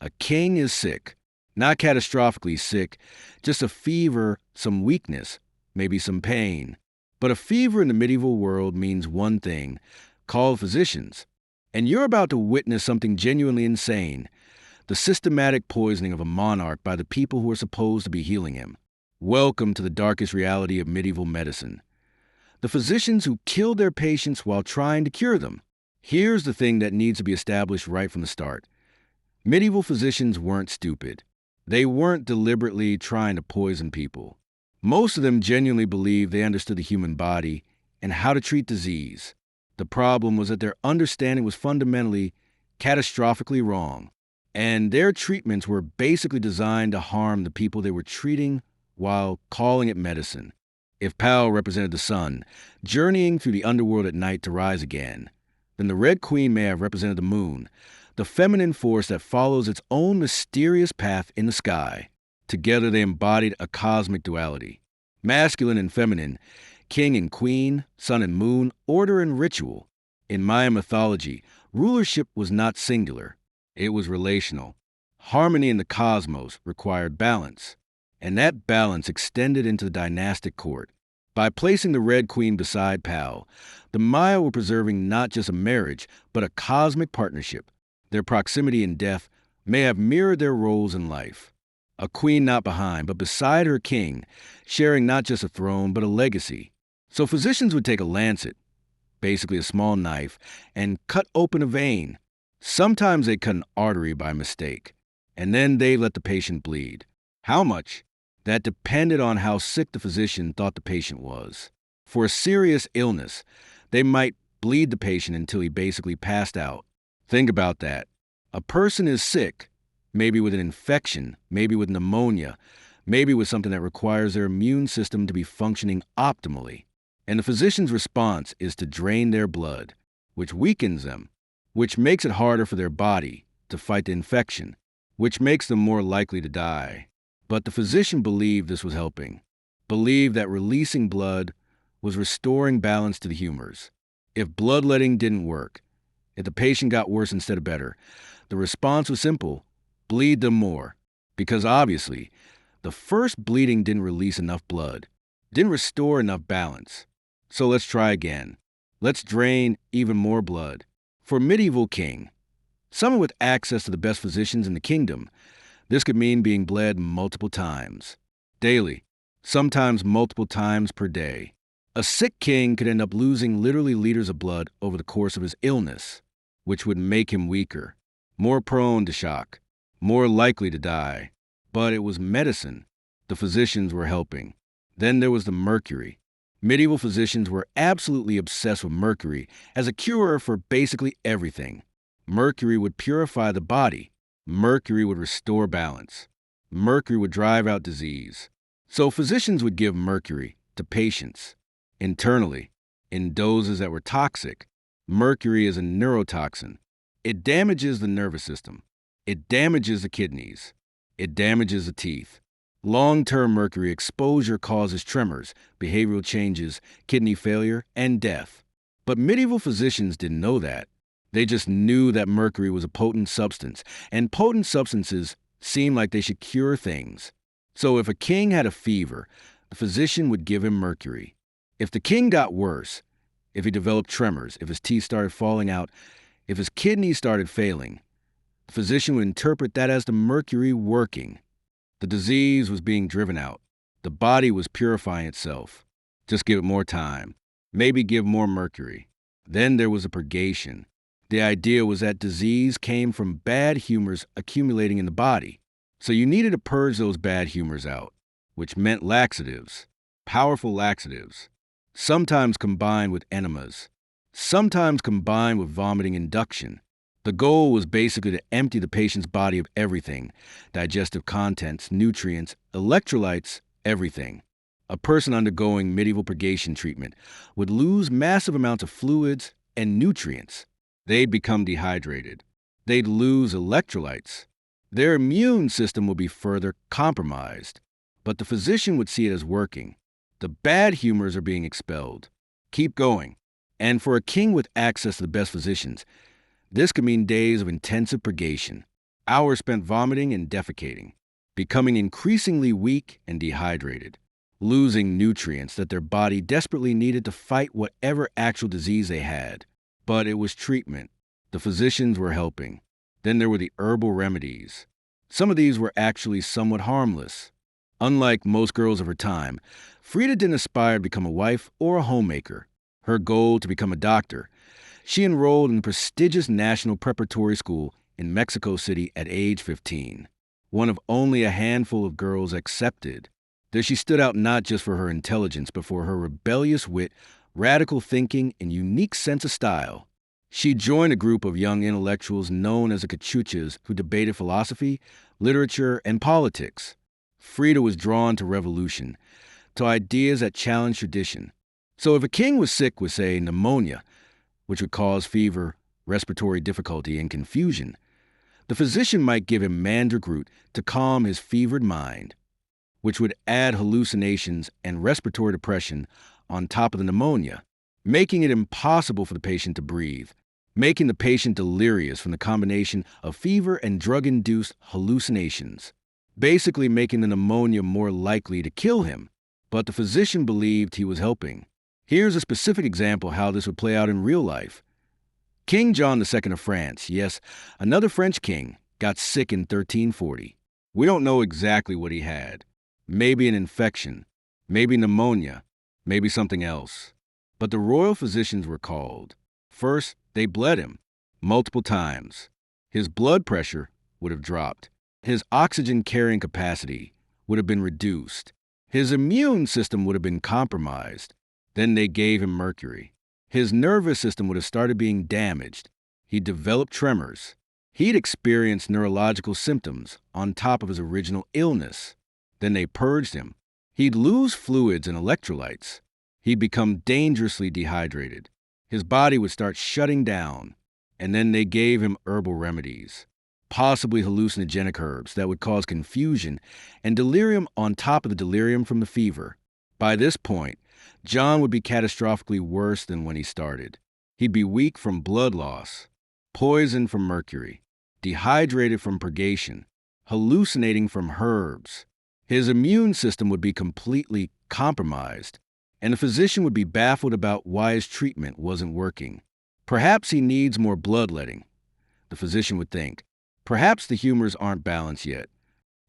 A king is sick. Not catastrophically sick, just a fever, some weakness, maybe some pain. But a fever in the medieval world means one thing: call physicians. And you're about to witness something genuinely insane: the systematic poisoning of a monarch by the people who are supposed to be healing him. Welcome to the darkest reality of medieval medicine. The physicians who killed their patients while trying to cure them. Here's the thing that needs to be established right from the start. Medieval physicians weren't stupid. They weren't deliberately trying to poison people. Most of them genuinely believed they understood the human body and how to treat disease. The problem was that their understanding was fundamentally, catastrophically wrong, and their treatments were basically designed to harm the people they were treating while calling it medicine. If Pal represented the sun, journeying through the underworld at night to rise again, then the Red Queen may have represented the moon, the feminine force that follows its own mysterious path in the sky. Together they embodied a cosmic duality: masculine and feminine, king and queen, sun and moon, order and ritual. In Maya mythology, rulership was not singular. It was relational. Harmony in the cosmos required balance, and that balance extended into the dynastic court. By placing the Red Queen beside Pal, the Maya were preserving not just a marriage, but a cosmic partnership. Their proximity in death may have mirrored their roles in life. A queen not behind, but beside her king, sharing not just a throne, but a legacy. So physicians would take a lancet, basically a small knife, and cut open a vein. Sometimes they cut an artery by mistake, and then they let the patient bleed. How much? That depended on how sick the physician thought the patient was. For a serious illness, they might bleed the patient until he basically passed out. Think about that. A person is sick, maybe with an infection, maybe with pneumonia, maybe with something that requires their immune system to be functioning optimally. And the physician's response is to drain their blood, which weakens them, which makes it harder for their body to fight the infection, which makes them more likely to die. But the physician believed this was helping, believed that releasing blood was restoring balance to the humors. If bloodletting didn't work, if the patient got worse instead of better, the response was simple: bleed them more. Because obviously, the first bleeding didn't release enough blood, didn't restore enough balance. So let's try again. Let's drain even more blood. For medieval king, Someone with access to the best physicians in the kingdom. This could mean being bled multiple times, daily, sometimes multiple times per day. A sick king could end up losing literally liters of blood over the course of his illness, which would make him weaker, more prone to shock, more likely to die. But it was medicine. The physicians were helping. Then there was the mercury. Medieval physicians were absolutely obsessed with mercury as a cure for basically everything. Mercury would purify the body. Mercury would restore balance. Mercury would drive out disease. So physicians would give mercury to patients internally in doses that were toxic. Mercury is a neurotoxin. It damages the nervous system. It damages the kidneys. It damages the teeth. Long-term mercury exposure causes tremors, behavioral changes, kidney failure, and death. But medieval physicians didn't know that. They just knew that mercury was a potent substance, and potent substances seemed like they should cure things. So if a king had a fever, the physician would give him mercury. If the king got worse, if he developed tremors, if his teeth started falling out, if his kidneys started failing, the physician would interpret that as the mercury working. The disease was being driven out. The body was purifying itself. Just give it more time. Maybe give more mercury. Then there was a purgation. The idea was that disease came from bad humors accumulating in the body. So you needed to purge those bad humors out, which meant laxatives, powerful laxatives, sometimes combined with enemas, sometimes combined with vomiting induction. The goal was basically to empty the patient's body of everything: digestive contents, nutrients, electrolytes, everything. A person undergoing medieval purgation treatment would lose massive amounts of fluids and nutrients. They'd become dehydrated. They'd lose electrolytes. Their immune system would be further compromised. But the physician would see it as working. The bad humors are being expelled. Keep going. And for a king with access to the best physicians, this could mean days of intensive purgation, hours spent vomiting and defecating, becoming increasingly weak and dehydrated, losing nutrients that their body desperately needed to fight whatever actual disease they had. But it was treatment. The physicians were helping. Then there were the herbal remedies. Some of these were actually somewhat harmless. Unlike most girls of her time, Frida didn't aspire to become a wife or a homemaker. Her goal to become a doctor. She enrolled in the prestigious National Preparatory School in Mexico City at age 15, one of only a handful of girls accepted. There she stood out not just for her intelligence, but for her rebellious wit, radical thinking, and unique sense of style. She joined a group of young intellectuals known as the Cachuchas who debated philosophy, literature, and politics. Frida was drawn to revolution, to ideas that challenged tradition. So if a king was sick with, say, pneumonia, which would cause fever, respiratory difficulty, and confusion, the physician might give him mandragora to calm his fevered mind, which would add hallucinations and respiratory depression on top of the pneumonia, making it impossible for the patient to breathe, making the patient delirious from the combination of fever and drug-induced hallucinations, basically making the pneumonia more likely to kill him. But the physician believed he was helping. Here's a specific example how this would play out in real life. King John II of France, yes, another French king, got sick in 1340. We don't know exactly what he had. Maybe an infection, maybe pneumonia, maybe something else. But the royal physicians were called. First, they bled him multiple times. His blood pressure would have dropped. His oxygen carrying capacity would have been reduced. His immune system would have been compromised. Then they gave him mercury. His nervous system would have started being damaged. He developed tremors. He'd experienced neurological symptoms on top of his original illness. Then they purged him. He'd lose fluids and electrolytes. He'd become dangerously dehydrated. His body would start shutting down. And then they gave him herbal remedies, possibly hallucinogenic herbs that would cause confusion and delirium on top of the delirium from the fever. By this point, John would be catastrophically worse than when he started. He'd be weak from blood loss, poisoned from mercury, dehydrated from purgation, hallucinating from herbs. His immune system would be completely compromised, and the physician would be baffled about why his treatment wasn't working. Perhaps he needs more bloodletting. the physician would think. Perhaps the humors aren't balanced yet,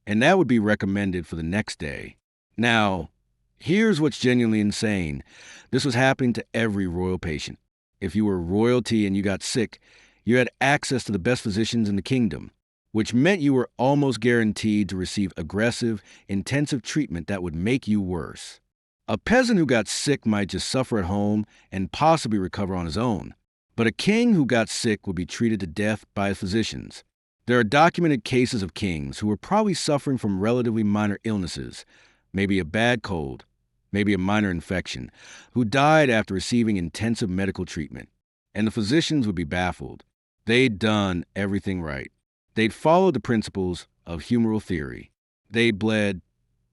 and that would be recommended for the next day. Now, here's what's genuinely insane. This was happening to every royal patient. If you were royalty and you got sick, you had access to the best physicians in the kingdom, which meant you were almost guaranteed to receive aggressive, intensive treatment that would make you worse. A peasant who got sick might just suffer at home and possibly recover on his own, but a king who got sick would be treated to death by his physicians. There are documented cases of kings who were probably suffering from relatively minor illnesses, maybe a bad cold, maybe a minor infection, who died after receiving intensive medical treatment. And the physicians would be baffled. They'd done everything right. They'd followed the principles of humoral theory. They'd bled,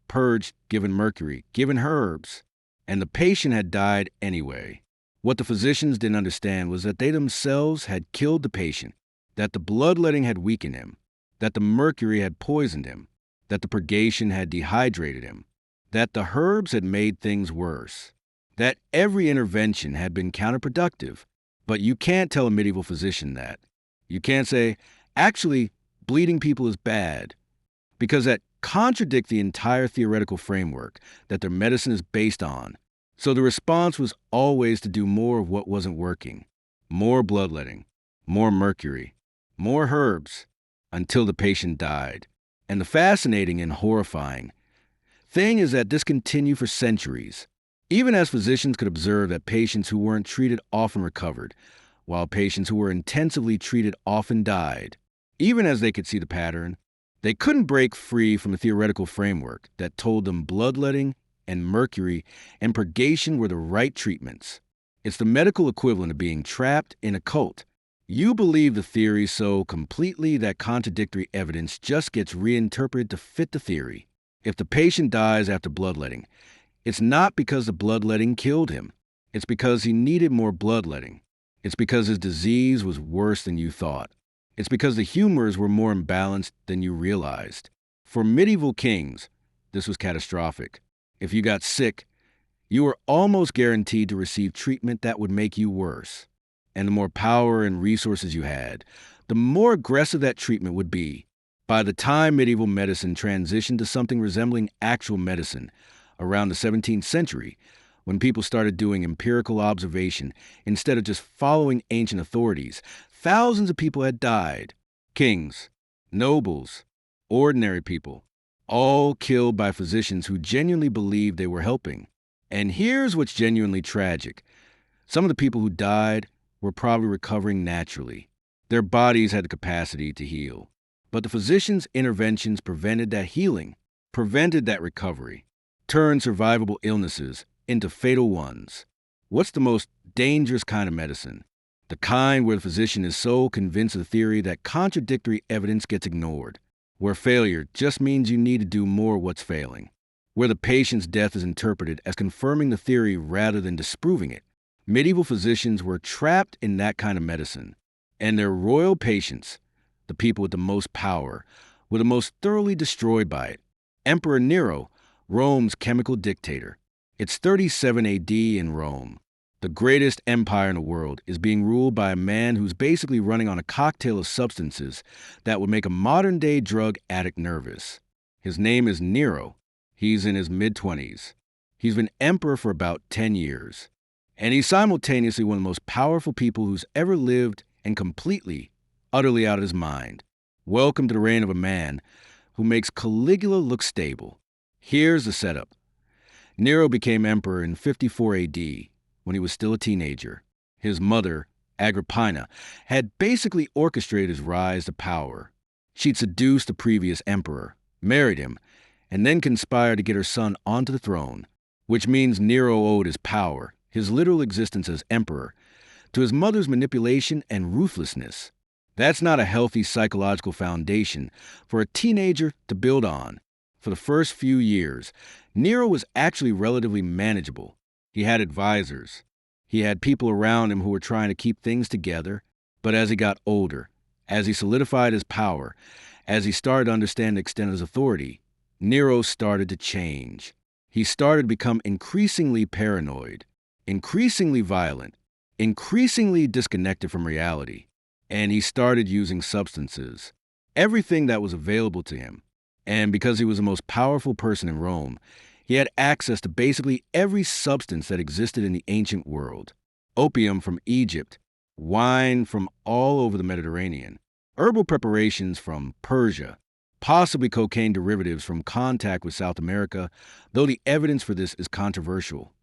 purged, given mercury, given herbs, and the patient had died anyway. What the physicians didn't understand was that they themselves had killed the patient, that the bloodletting had weakened him, that the mercury had poisoned him, that the purgation had dehydrated him, that the herbs had made things worse, that every intervention had been counterproductive. But you can't tell a medieval physician that. You can't say, actually, bleeding people is bad, because that contradicts the entire theoretical framework that their medicine is based on. So the response was always to do more of what wasn't working. More bloodletting, more mercury, more herbs, until the patient died. And the fascinating and horrifying thing is that this continued for centuries. Even as physicians could observe that patients who weren't treated often recovered, while patients who were intensively treated often died. Even as they could see the pattern, they couldn't break free from a theoretical framework that told them bloodletting and mercury and purgation were the right treatments. It's the medical equivalent of being trapped in a cult. You believe the theory so completely that contradictory evidence just gets reinterpreted to fit the theory. If the patient dies after bloodletting, it's not because the bloodletting killed him. It's because he needed more bloodletting. It's because his disease was worse than you thought. It's because the humors were more imbalanced than you realized. For medieval kings, this was catastrophic. If you got sick, you were almost guaranteed to receive treatment that would make you worse. And the more power and resources you had, the more aggressive that treatment would be. By the time medieval medicine transitioned to something resembling actual medicine, around the 17th century, when people started doing empirical observation instead of just following ancient authorities, thousands of people had died. Kings, nobles, ordinary people, all killed by physicians who genuinely believed they were helping. And here's what's genuinely tragic. Some of the people who died were probably recovering naturally. Their bodies had the capacity to heal. But the physicians' interventions prevented that healing, prevented that recovery, turned survivable illnesses into fatal ones. What's the most dangerous kind of medicine? The kind where the physician is so convinced of the theory that contradictory evidence gets ignored, where failure just means you need to do more of what's failing, where the patient's death is interpreted as confirming the theory rather than disproving it. Medieval physicians were trapped in that kind of medicine, and their royal patients, the people with the most power, were the most thoroughly destroyed by it. Emperor Nero, Rome's chemical dictator. It's 37 AD in Rome. The greatest empire in the world is being ruled by a man who's basically running on a cocktail of substances that would make a modern-day drug addict nervous. His name is Nero. He's in his mid-20s. He's been emperor for about 10 years. And he's simultaneously one of the most powerful people who's ever lived and completely, utterly out of his mind. Welcome to the reign of a man who makes Caligula look stable. Here's the setup. Nero became emperor in 54 AD, when he was still a teenager. His mother, Agrippina, had basically orchestrated his rise to power. She'd seduced the previous emperor, married him, and then conspired to get her son onto the throne, which means Nero owed his power, his literal existence as emperor, to his mother's manipulation and ruthlessness. That's not a healthy psychological foundation for a teenager to build on. For the first few years, Nero was actually relatively manageable. He had advisors. He had people around him who were trying to keep things together. But as he got older, as he solidified his power, as he started to understand the extent of his authority, Nero started to change. He started to become increasingly paranoid, increasingly violent, increasingly disconnected from reality. and he started using substances, everything that was available to him. And because he was the most powerful person in Rome, he had access to basically every substance that existed in the ancient world. Opium from Egypt, wine from all over the Mediterranean, herbal preparations from Persia, possibly cocaine derivatives from contact with South America, though the evidence for this is controversial.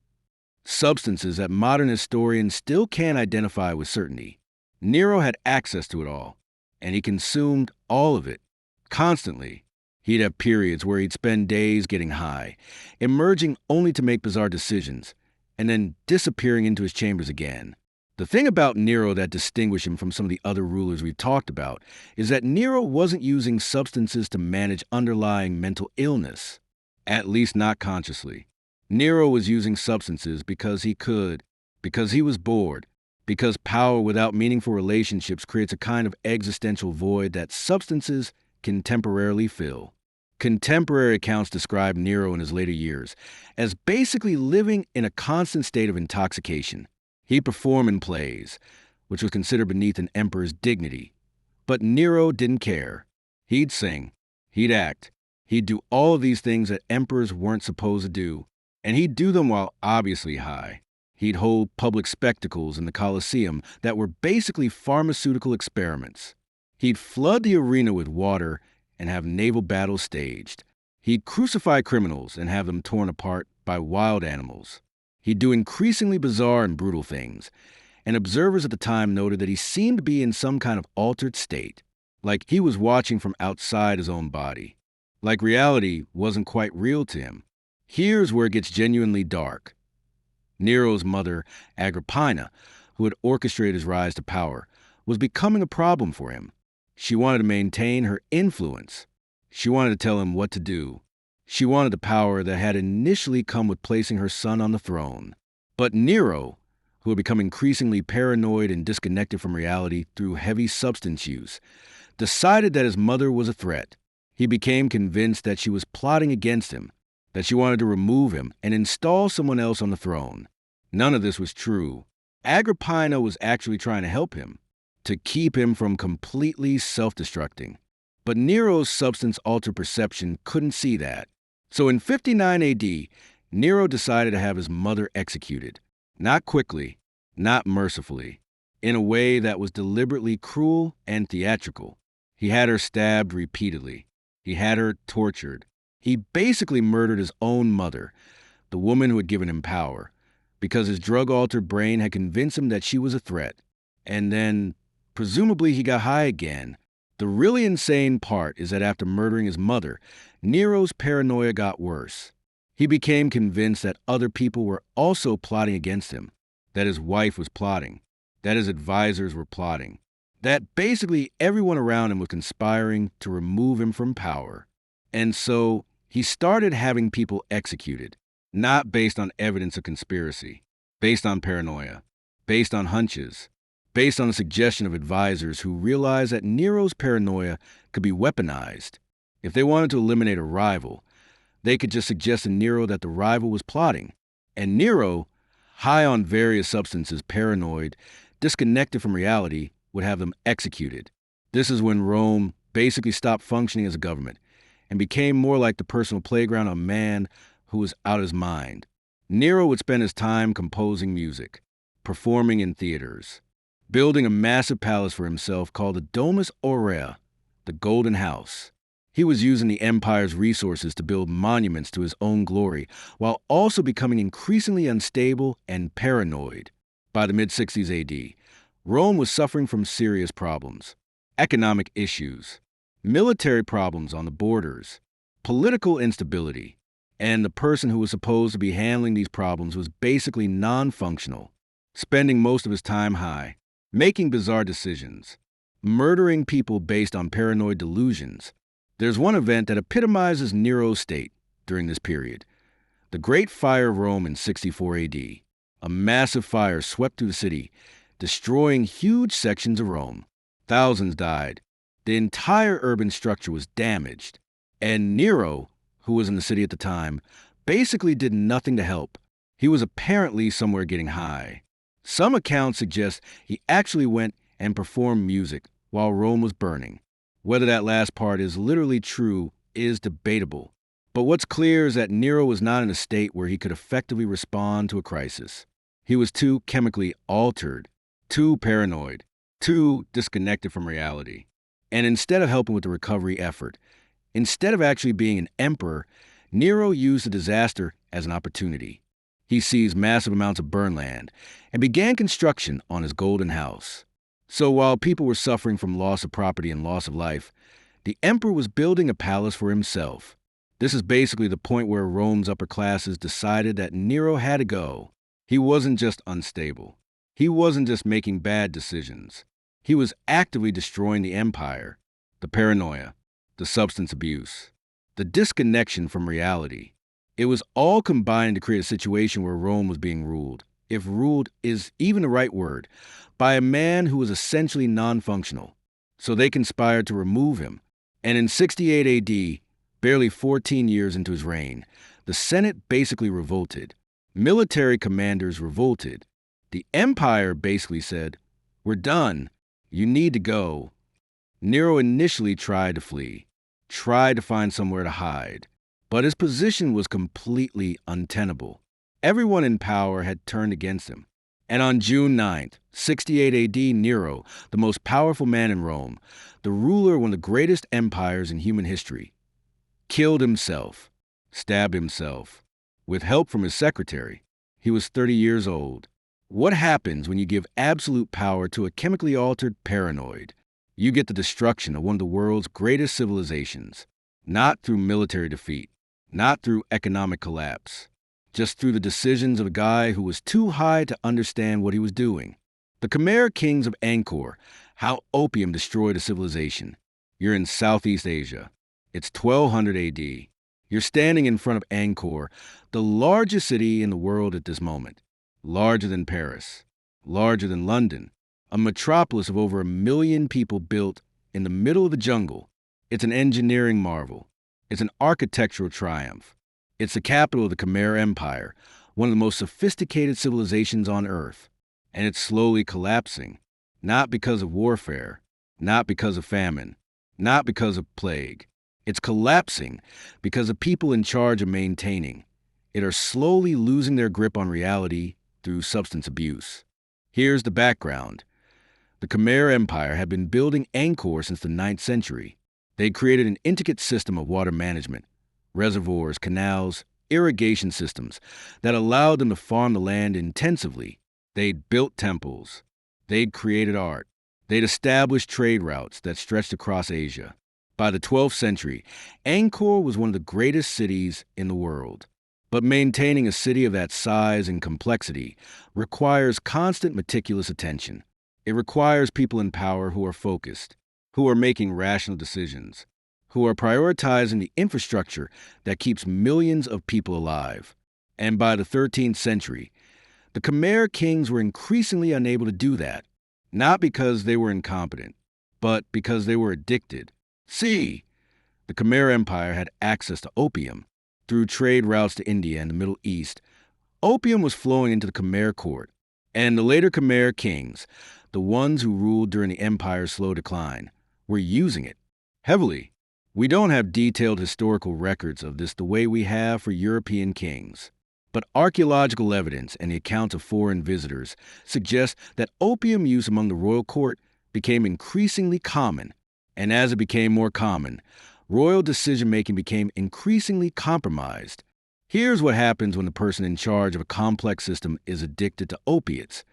Substances that modern historians still can't identify with certainty. Nero had access to it all, and he consumed all of it, constantly. He'd have periods where he'd spend days getting high, emerging only to make bizarre decisions, and then disappearing into his chambers again. The thing about Nero that distinguished him from some of the other rulers we've talked about is that Nero wasn't using substances to manage underlying mental illness, at least not consciously. Nero was using substances because he could, because he was bored, because power without meaningful relationships creates a kind of existential void that substances can temporarily fill. Contemporary accounts describe Nero in his later years as basically living in a constant state of intoxication. He'd perform in plays, which was considered beneath an emperor's dignity. But Nero didn't care. He'd sing, he'd act, he'd do all of these things that emperors weren't supposed to do, and he'd do them while obviously high. He'd hold public spectacles in the Colosseum that were basically pharmaceutical experiments. He'd flood the arena with water and have naval battles staged. He'd crucify criminals and have them torn apart by wild animals. He'd do increasingly bizarre and brutal things, and observers at the time noted that he seemed to be in some kind of altered state, like he was watching from outside his own body, like reality wasn't quite real to him. Here's where it gets genuinely dark. Nero's mother, Agrippina, who had orchestrated his rise to power, was becoming a problem for him. She wanted to maintain her influence. She wanted to tell him what to do. She wanted the power that had initially come with placing her son on the throne. But Nero, who had become increasingly paranoid and disconnected from reality through heavy substance use, decided that his mother was a threat. He became convinced that she was plotting against him, that she wanted to remove him and install someone else on the throne. None of this was true. Agrippina was actually trying to help him, to keep him from completely self-destructing. But Nero's substance-altered perception couldn't see that. So in 59 AD, Nero decided to have his mother executed. Not quickly, not mercifully, in a way that was deliberately cruel and theatrical. He had her stabbed repeatedly. He had her tortured. He basically murdered his own mother, the woman who had given him power, because his drug-altered brain had convinced him that she was a threat. And then, presumably, he got high again. The really insane part is that after murdering his mother, Nero's paranoia got worse. He became convinced that other people were also plotting against him, that his wife was plotting, that his advisors were plotting, that basically everyone around him was conspiring to remove him from power. And so he started having people executed, not based on evidence of conspiracy, based on paranoia, based on hunches, based on the suggestion of advisors who realized that Nero's paranoia could be weaponized. If they wanted to eliminate a rival, they could just suggest to Nero that the rival was plotting. And Nero, high on various substances, paranoid, disconnected from reality, would have them executed. This is when Rome basically stopped functioning as a government and became more like the personal playground of a man who was out of his mind. Nero would spend his time composing music, performing in theaters, building a massive palace for himself called the Domus Aurea, the Golden House. He was using the empire's resources to build monuments to his own glory, while also becoming increasingly unstable and paranoid. By the mid-60s AD, Rome was suffering from serious problems: economic issues, military problems on the borders, political instability, and the person who was supposed to be handling these problems was basically non-functional, spending most of his time high, making bizarre decisions, murdering people based on paranoid delusions. There's one event that epitomizes Nero's state during this period: the Great Fire of Rome in 64 AD. A massive fire swept through the city, destroying huge sections of Rome. Thousands died. The entire urban structure was damaged. And Nero, who was in the city at the time, basically did nothing to help. He was apparently somewhere getting high. Some accounts suggest he actually went and performed music while Rome was burning. Whether that last part is literally true is debatable. But what's clear is that Nero was not in a state where he could effectively respond to a crisis. He was too chemically altered, too paranoid, too disconnected from reality. And instead of helping with the recovery effort, instead of actually being an emperor, Nero used the disaster as an opportunity. He seized massive amounts of burned land and began construction on his golden house. So while people were suffering from loss of property and loss of life, the emperor was building a palace for himself. This is basically the point where Rome's upper classes decided that Nero had to go. He wasn't just unstable. He wasn't just making bad decisions. He was actively destroying the empire, the paranoia, the substance abuse, the disconnection from reality. It was all combining to create a situation where Rome was being ruled, if ruled is even the right word, by a man who was essentially non-functional. So they conspired to remove him. And in 68 AD, barely 14 years into his reign, the Senate basically revolted. Military commanders revolted. The empire basically said, "We're done. You need to go." Nero initially tried to flee, tried to find somewhere to hide, but his position was completely untenable. Everyone in power had turned against him. And on June 9th, 68 AD, Nero, the most powerful man in Rome, the ruler of one of the greatest empires in human history, killed himself, stabbed himself, with help from his secretary. He was 30 years old. What happens when you give absolute power to a chemically altered paranoid? You get the destruction of one of the world's greatest civilizations, not through military defeat, not through economic collapse, just through the decisions of a guy who was too high to understand what he was doing. The Khmer kings of Angkor, how opium destroyed a civilization. You're in Southeast Asia. It's 1200 AD. You're standing in front of Angkor, the largest city in the world at this moment. Larger than Paris, larger than London, a metropolis of over 1 million people built in the middle of the jungle. It's an engineering marvel. It's an architectural triumph. It's the capital of the Khmer Empire, one of the most sophisticated civilizations on Earth. And it's slowly collapsing, not because of warfare, not because of famine, not because of plague. It's collapsing because the people in charge of maintaining it are slowly losing their grip on reality through substance abuse. Here's the background. The Khmer Empire had been building Angkor since the 9th century. They created an intricate system of water management, reservoirs, canals, irrigation systems that allowed them to farm the land intensively. They'd built temples. They'd created art. They'd established trade routes that stretched across Asia. By the 12th century, Angkor was one of the greatest cities in the world. But maintaining a city of that size and complexity requires constant meticulous attention. It requires people in power who are focused, who are making rational decisions, who are prioritizing the infrastructure that keeps millions of people alive. And by the 13th century, the Khmer kings were increasingly unable to do that, not because they were incompetent, but because they were addicted. See, the Khmer Empire had access to opium. Through trade routes to India and the Middle East, opium was flowing into the Khmer court, and the later Khmer kings, the ones who ruled during the empire's slow decline, were using it heavily. We don't have detailed historical records of this the way we have for European kings, but archaeological evidence and the accounts of foreign visitors suggest that opium use among the royal court became increasingly common, and as it became more common, royal decision-making became increasingly compromised. Here's what happens when the person in charge of a complex system is addicted to opiates.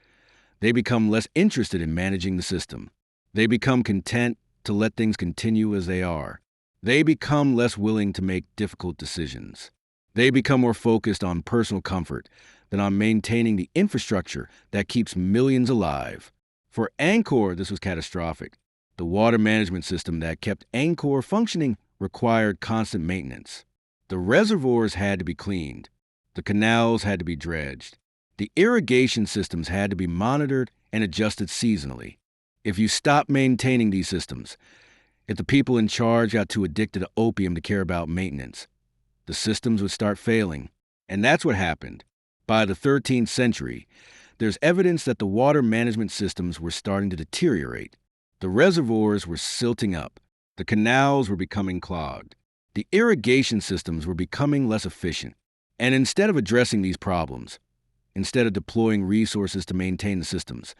They become less interested in managing the system. They become content to let things continue as they are. They become less willing to make difficult decisions. They become more focused on personal comfort than on maintaining the infrastructure that keeps millions alive. For Angkor, this was catastrophic. The water management system that kept Angkor functioning required constant maintenance. The reservoirs had to be cleaned. The canals had to be dredged. The irrigation systems had to be monitored and adjusted seasonally. If you stopped maintaining these systems, if the people in charge got too addicted to opium to care about maintenance, the systems would start failing. And that's what happened. By the 13th century, There's evidence that the water management systems were starting to deteriorate. The reservoirs were silting up. The canals were becoming clogged. The irrigation systems were becoming less efficient. And instead of addressing these problems, instead of deploying resources to maintain the systems,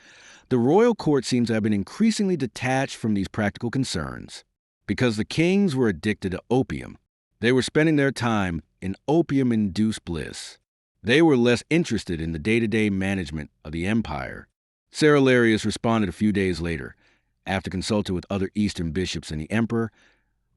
the royal court seems to have been increasingly detached from these practical concerns. Because the kings were addicted to opium, they were spending their time in opium-induced bliss. They were less interested in the day-to-day management of the empire. Cerularius responded a few days later, after consulting with other Eastern bishops and the emperor,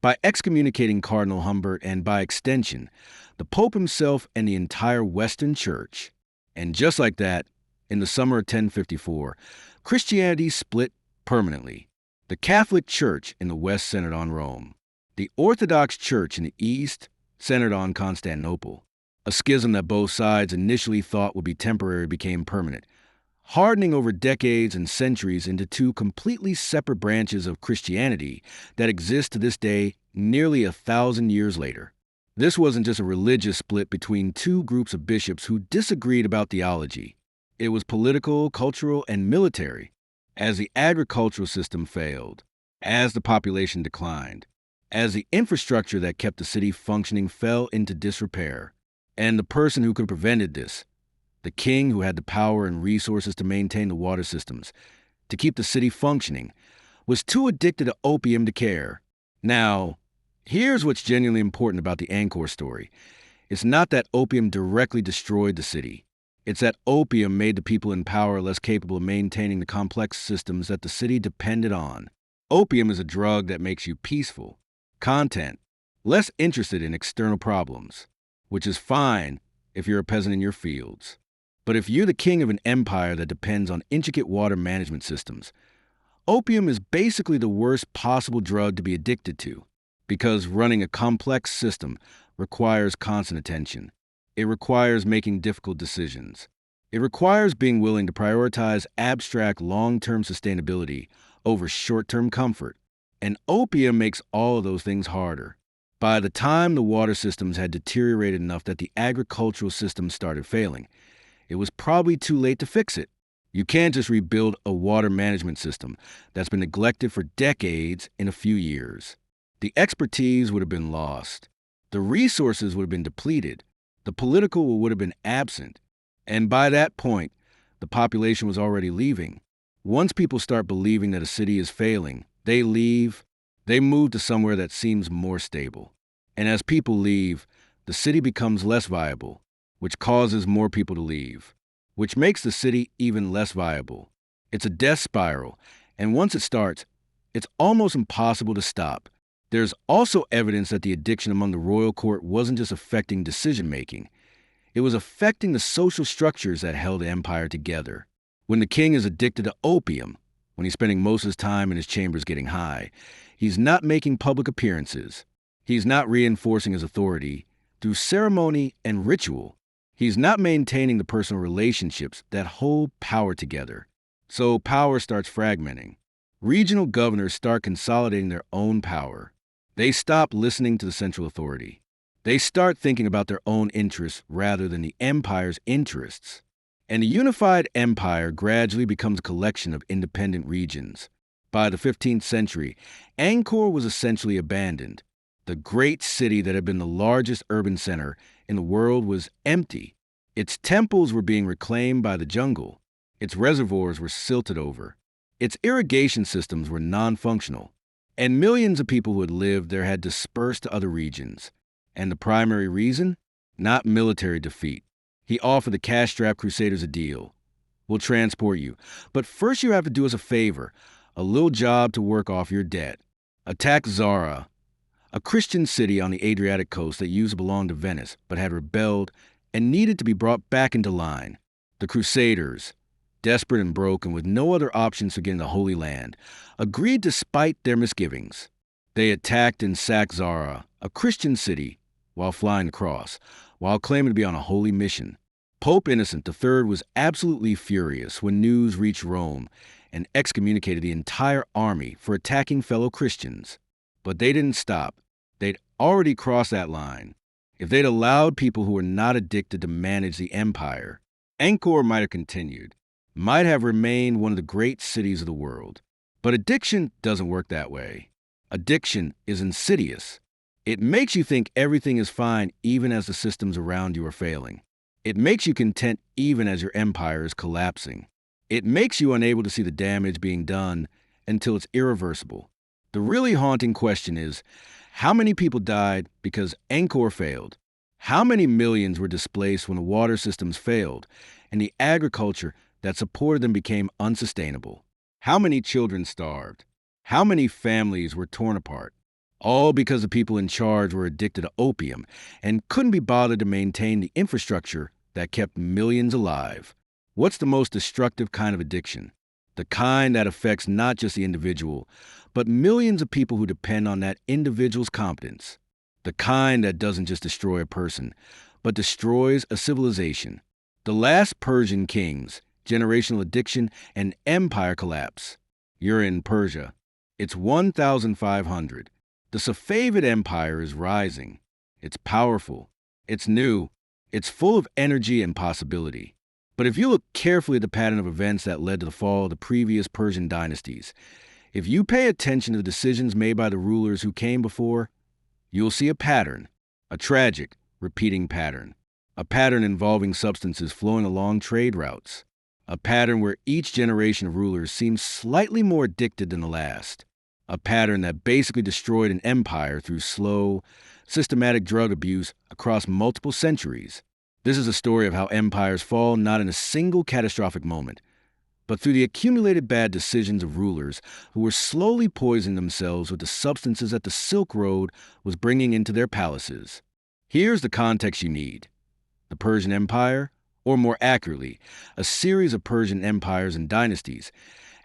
by excommunicating Cardinal Humbert and, by extension, the Pope himself and the entire Western Church. And just like that, in the summer of 1054, Christianity split permanently. The Catholic Church in the West centered on Rome. The Orthodox Church in the East centered on Constantinople. A schism that both sides initially thought would be temporary became permanent, hardening over decades and centuries into two completely separate branches of Christianity that exist to this day nearly 1,000 years later. This wasn't just a religious split between two groups of bishops who disagreed about theology. It was political, cultural, and military. As the agricultural system failed, as the population declined, as the infrastructure that kept the city functioning fell into disrepair, and the person who could have prevented this, the king who had the power and resources to maintain the water systems, to keep the city functioning, was too addicted to opium to care. Now, here's what's genuinely important about the Angkor story. It's not that opium directly destroyed the city. It's that opium made the people in power less capable of maintaining the complex systems that the city depended on. Opium is a drug that makes you peaceful, content, less interested in external problems, which is fine if you're a peasant in your fields. But if you're the king of an empire that depends on intricate water management systems, opium is basically the worst possible drug to be addicted to, because running a complex system requires constant attention. It requires making difficult decisions. It requires being willing to prioritize abstract long-term sustainability over short-term comfort. And opium makes all of those things harder. By the time the water systems had deteriorated enough that the agricultural system started failing, it was probably too late to fix it. You can't just rebuild a water management system that's been neglected for decades in a few years. The expertise would have been lost. The resources would have been depleted. The political would have been absent. And by that point, the population was already leaving. Once people start believing that a city is failing, they leave. They move to somewhere that seems more stable. And as people leave, the city becomes less viable, which causes more people to leave, which makes the city even less viable. It's a death spiral, and once it starts, it's almost impossible to stop. There's also evidence that the addiction among the royal court wasn't just affecting decision-making. It was affecting the social structures that held the empire together. When the king is addicted to opium, when he's spending most of his time in his chambers getting high, he's not making public appearances. He's not reinforcing his authority through ceremony and ritual. He's not maintaining the personal relationships that hold power together. So power starts fragmenting. Regional governors start consolidating their own power. They stop listening to the central authority. They start thinking about their own interests rather than the empire's interests. And the unified empire gradually becomes a collection of independent regions. By the 15th century, Angkor was essentially abandoned. The great city that had been the largest urban center in the world was empty. Its temples were being reclaimed by the jungle. Its reservoirs were silted over. Its irrigation systems were non-functional. And millions of people who had lived there had dispersed to other regions. And the primary reason? Not military defeat. He offered the cash-strapped crusaders a deal. We'll transport you, but first you have to do us a favor, a little job to work off your debt. Attack Zara, a Christian city on the Adriatic coast that used to belong to Venice, but had rebelled and needed to be brought back into line. The crusaders, desperate and broken with no other options for getting the Holy Land, agreed despite their misgivings. They attacked and sacked Zara, a Christian city, while flying the cross, while claiming to be on a holy mission. Pope Innocent III was absolutely furious when news reached Rome and excommunicated the entire army for attacking fellow Christians. But they didn't stop. They'd already crossed that line. If they'd allowed people who were not addicted to manage the empire, Angkor might have continued. might have remained one of the great cities of the world. But addiction doesn't work that way. Addiction is insidious. It makes you think everything is fine even as the systems around you are failing. It makes you content even as your empire is collapsing. It makes you unable to see the damage being done until it's irreversible. The really haunting question is, how many people died because Angkor failed? How many millions were displaced when the water systems failed and the agriculture that supported them became unsustainable? How many children starved? How many families were torn apart? All because the people in charge were addicted to opium and couldn't be bothered to maintain the infrastructure that kept millions alive. What's the most destructive kind of addiction? The kind that affects not just the individual, but millions of people who depend on that individual's competence. The kind that doesn't just destroy a person, but destroys a civilization. The last Persian kings, generational addiction, and empire collapse. You're in Persia. It's 1,500. The Safavid Empire is rising. It's powerful. It's new. It's full of energy and possibility. But if you look carefully at the pattern of events that led to the fall of the previous Persian dynasties, if you pay attention to the decisions made by the rulers who came before, you'll see a pattern, a tragic, repeating pattern. A pattern involving substances flowing along trade routes. A pattern where each generation of rulers seems slightly more addicted than the last. A pattern that basically destroyed an empire through slow, systematic drug abuse across multiple centuries. This is a story of how empires fall not in a single catastrophic moment, but through the accumulated bad decisions of rulers who were slowly poisoning themselves with the substances that the Silk Road was bringing into their palaces. Here's the context you need. The Persian Empire, or more accurately, a series of Persian empires and dynasties,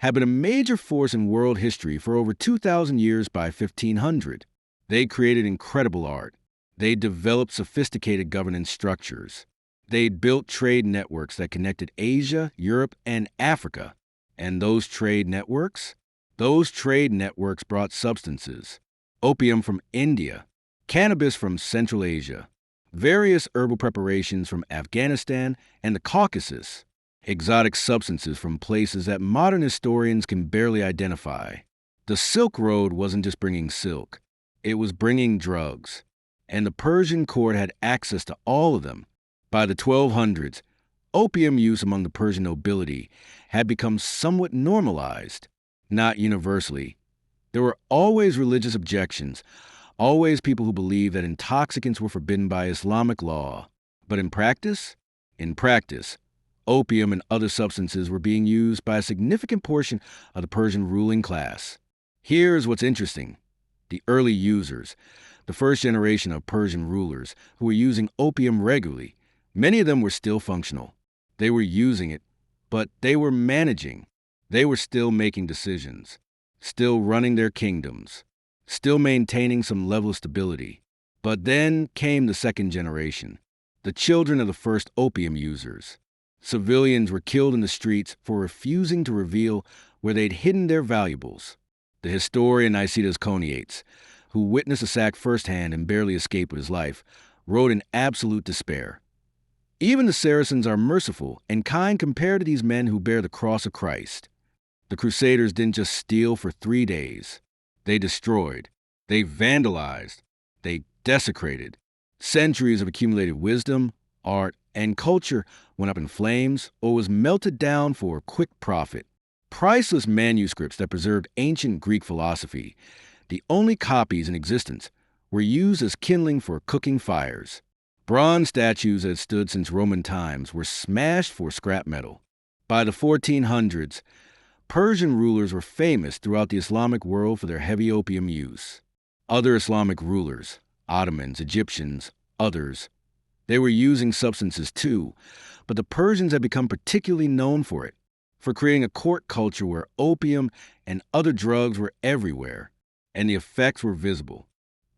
had been a major force in world history for over 2,000 years by 1500. They created incredible art. They developed sophisticated governance structures. They built trade networks that connected Asia, Europe, and Africa. And those trade networks? Those trade networks brought substances. Opium from India, cannabis from Central Asia, various herbal preparations from Afghanistan and the Caucasus, exotic substances from places that modern historians can barely identify. The Silk Road wasn't just bringing silk, it was bringing drugs. And the Persian court had access to all of them. By the 1200s, opium use among the Persian nobility had become somewhat normalized, not universally. There were always religious objections, always people who believed that intoxicants were forbidden by Islamic law. But in practice, opium and other substances were being used by a significant portion of the Persian ruling class. Here's what's interesting. The early users, the first generation of Persian rulers who were using opium regularly, many of them were still functional. They were using it, but they were managing. They were still making decisions, still running their kingdoms, still maintaining some level of stability. But then came the second generation, the children of the first opium users. Civilians were killed in the streets for refusing to reveal where they'd hidden their valuables. The historian Nicetas Choniates, who witnessed the sack firsthand and barely escaped with his life, wrote in absolute despair. Even the Saracens are merciful and kind compared to these men who bear the cross of Christ. The Crusaders didn't just steal for 3 days. They destroyed. They vandalized. They desecrated. Centuries of accumulated wisdom, art, and culture went up in flames or was melted down for a quick profit. Priceless manuscripts that preserved ancient Greek philosophy, the only copies in existence, were used as kindling for cooking fires. Bronze statues that had stood since Roman times were smashed for scrap metal. By the 1400s, Persian rulers were famous throughout the Islamic world for their heavy opium use. Other Islamic rulers, Ottomans, Egyptians, others, they were using substances too, but the Persians had become particularly known for it, for creating a court culture where opium and other drugs were everywhere, and the effects were visible.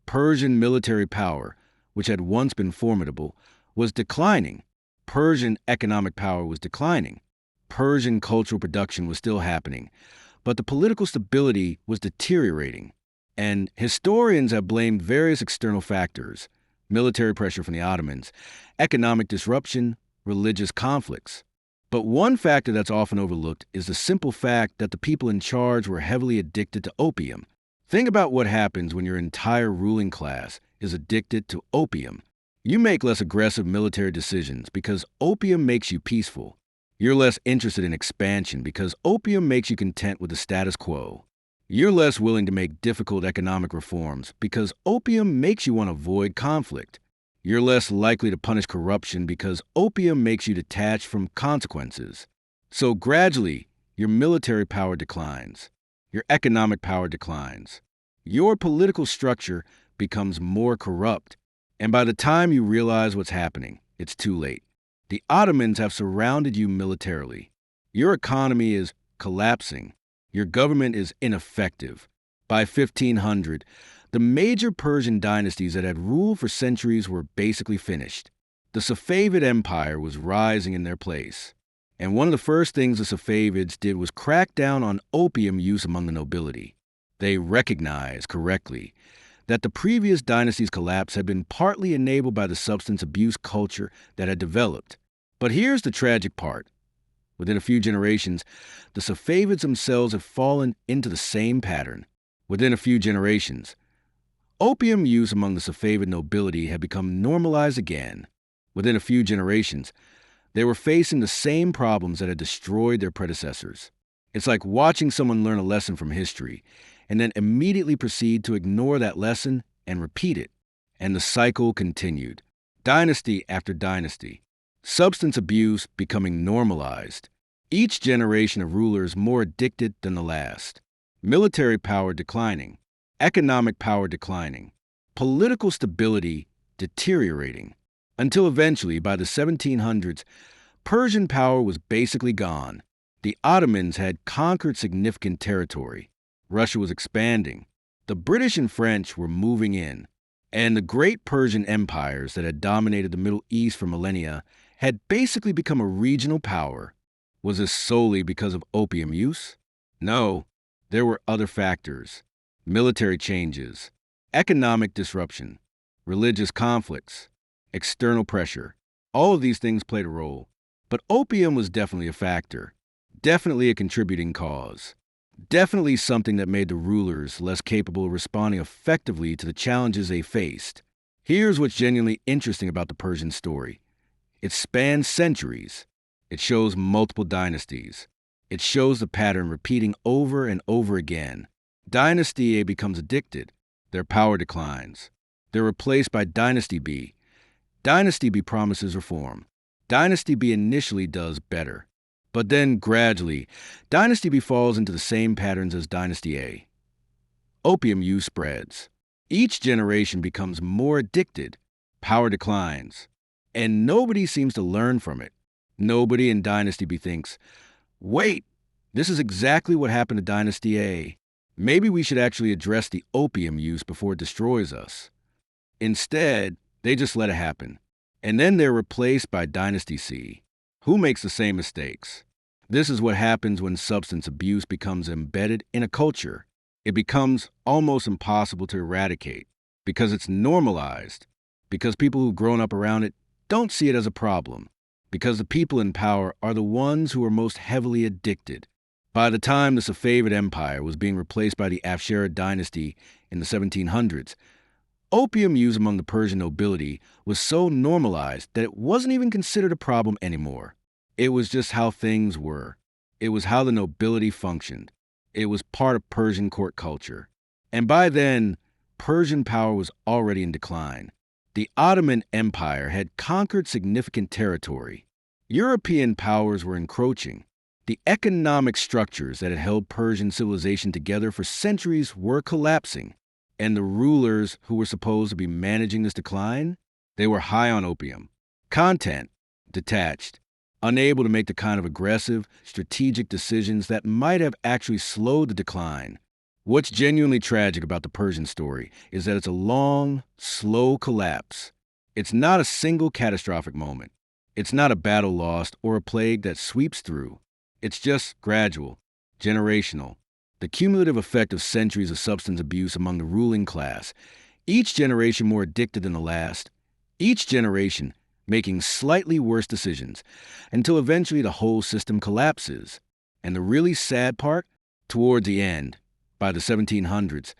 Persian military power, which had once been formidable, was declining. Persian economic power was declining. Persian cultural production was still happening, but the political stability was deteriorating. And historians have blamed various external factors: military pressure from the Ottomans, economic disruption, religious conflicts. But one factor that's often overlooked is the simple fact that the people in charge were heavily addicted to opium. Think about what happens when your entire ruling class is addicted to opium. You make less aggressive military decisions because opium makes you peaceful. You're less interested in expansion because opium makes you content with the status quo. You're less willing to make difficult economic reforms because opium makes you want to avoid conflict. You're less likely to punish corruption because opium makes you detached from consequences. So gradually, your military power declines. Your economic power declines. Your political structure becomes more corrupt. And by the time you realize what's happening, it's too late. The Ottomans have surrounded you militarily. Your economy is collapsing. Your government is ineffective. By 1500, the major Persian dynasties that had ruled for centuries were basically finished. The Safavid Empire was rising in their place. And one of the first things the Safavids did was crack down on opium use among the nobility. They recognized correctly that the previous dynasty's collapse had been partly enabled by the substance abuse culture that had developed. But here's the tragic part. Within a few generations, the Safavids themselves have fallen into the same pattern. Within a few generations, opium use among the Safavid nobility had become normalized again. Within a few generations, they were facing the same problems that had destroyed their predecessors. It's like watching someone learn a lesson from history and then immediately proceed to ignore that lesson and repeat it. And the cycle continued. Dynasty after dynasty. Substance abuse becoming normalized. Each generation of rulers more addicted than the last. Military power declining. Economic power declining. Political stability deteriorating. Until eventually, by the 1700s, Persian power was basically gone. The Ottomans had conquered significant territory. Russia was expanding. The British and French were moving in. And the great Persian empires that had dominated the Middle East for millennia had basically become a regional power. Was this solely because of opium use? No, there were other factors. Military changes, economic disruption, religious conflicts, external pressure. All of these things played a role. But opium was definitely a factor. Definitely a contributing cause. Definitely something that made the rulers less capable of responding effectively to the challenges they faced. Here's what's genuinely interesting about the Persian story. It spans centuries. It shows multiple dynasties. It shows the pattern repeating over and over again. Dynasty A becomes addicted. Their power declines. They're replaced by Dynasty B. Dynasty B promises reform. Dynasty B initially does better. But then, gradually, Dynasty B falls into the same patterns as Dynasty A. Opium use spreads. Each generation becomes more addicted. Power declines. And nobody seems to learn from it. Nobody in Dynasty B thinks, wait, this is exactly what happened to Dynasty A. Maybe we should actually address the opium use before it destroys us. Instead, they just let it happen. And then they're replaced by Dynasty C. Who makes the same mistakes? This is what happens when substance abuse becomes embedded in a culture. It becomes almost impossible to eradicate because it's normalized, because people who've grown up around it don't see it as a problem, because the people in power are the ones who are most heavily addicted. By the time the Safavid Empire was being replaced by the Afsharid dynasty in the 1700s, opium use among the Persian nobility was so normalized that it wasn't even considered a problem anymore. It was just how things were. It was how the nobility functioned. It was part of Persian court culture. And by then, Persian power was already in decline. The Ottoman Empire had conquered significant territory. European powers were encroaching. The economic structures that had held Persian civilization together for centuries were collapsing. And the rulers who were supposed to be managing this decline, they were high on opium. Content, detached, unable to make the kind of aggressive, strategic decisions that might have actually slowed the decline. What's genuinely tragic about the Persian story is that it's a long, slow collapse. It's not a single catastrophic moment. It's not a battle lost or a plague that sweeps through. It's just gradual, generational. The cumulative effect of centuries of substance abuse among the ruling class, each generation more addicted than the last, each generation making slightly worse decisions, until eventually the whole system collapses. And the really sad part? Towards the end, by the 1700s,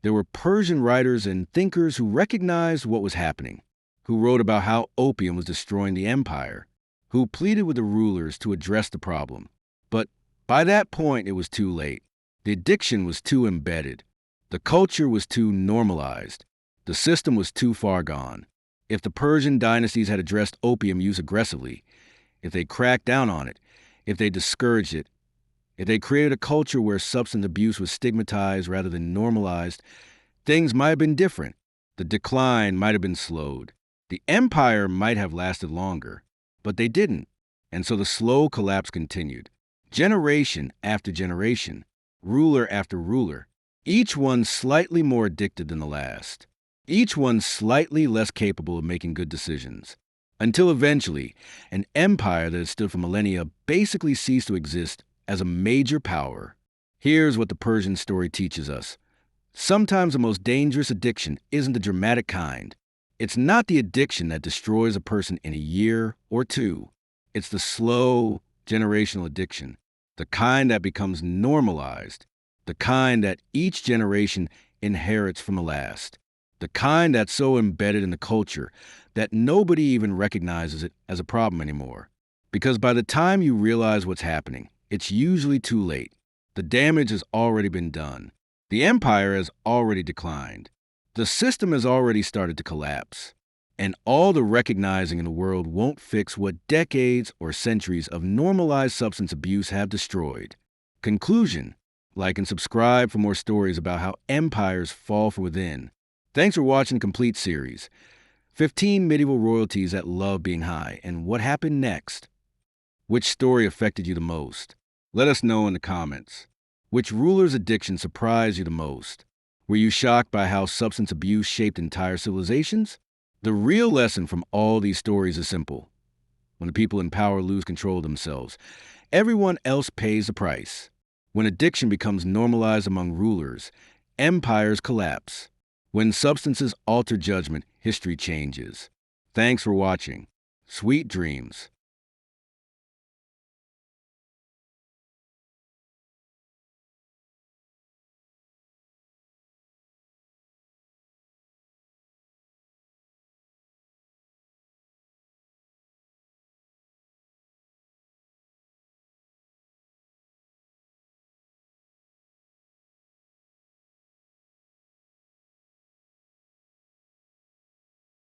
there were Persian writers and thinkers who recognized what was happening, who wrote about how opium was destroying the empire, who pleaded with the rulers to address the problem. But by that point, it was too late. The addiction was too embedded. The culture was too normalized. The system was too far gone. If the Persian dynasties had addressed opium use aggressively, if they cracked down on it, if they discouraged it, if they created a culture where substance abuse was stigmatized rather than normalized, things might have been different. The decline might have been slowed. The empire might have lasted longer. But they didn't. And so the slow collapse continued. Generation after generation, ruler after ruler, each one slightly more addicted than the last. Each one slightly less capable of making good decisions. Until eventually, an empire that had stood for millennia basically ceased to exist as a major power. Here's what the Persian story teaches us. Sometimes the most dangerous addiction isn't the dramatic kind. It's not the addiction that destroys a person in a year or two. It's the slow, generational addiction, the kind that becomes normalized, the kind that each generation inherits from the last, the kind that's so embedded in the culture that nobody even recognizes it as a problem anymore. Because by the time you realize what's happening, it's usually too late. The damage has already been done. The empire has already declined. The system has already started to collapse. And all the recognizing in the world won't fix what decades or centuries of normalized substance abuse have destroyed. Conclusion: like and subscribe for more stories about how empires fall from within. Thanks for watching the complete series. 15 medieval royalties that love being high, and what happened next? Which story affected you the most? Let us know in the comments. Which ruler's addiction surprised you the most? Were you shocked by how substance abuse shaped entire civilizations? The real lesson from all these stories is simple. When the people in power lose control of themselves, everyone else pays the price. When addiction becomes normalized among rulers, empires collapse. When substances alter judgment, history changes. Thanks for watching. Sweet dreams.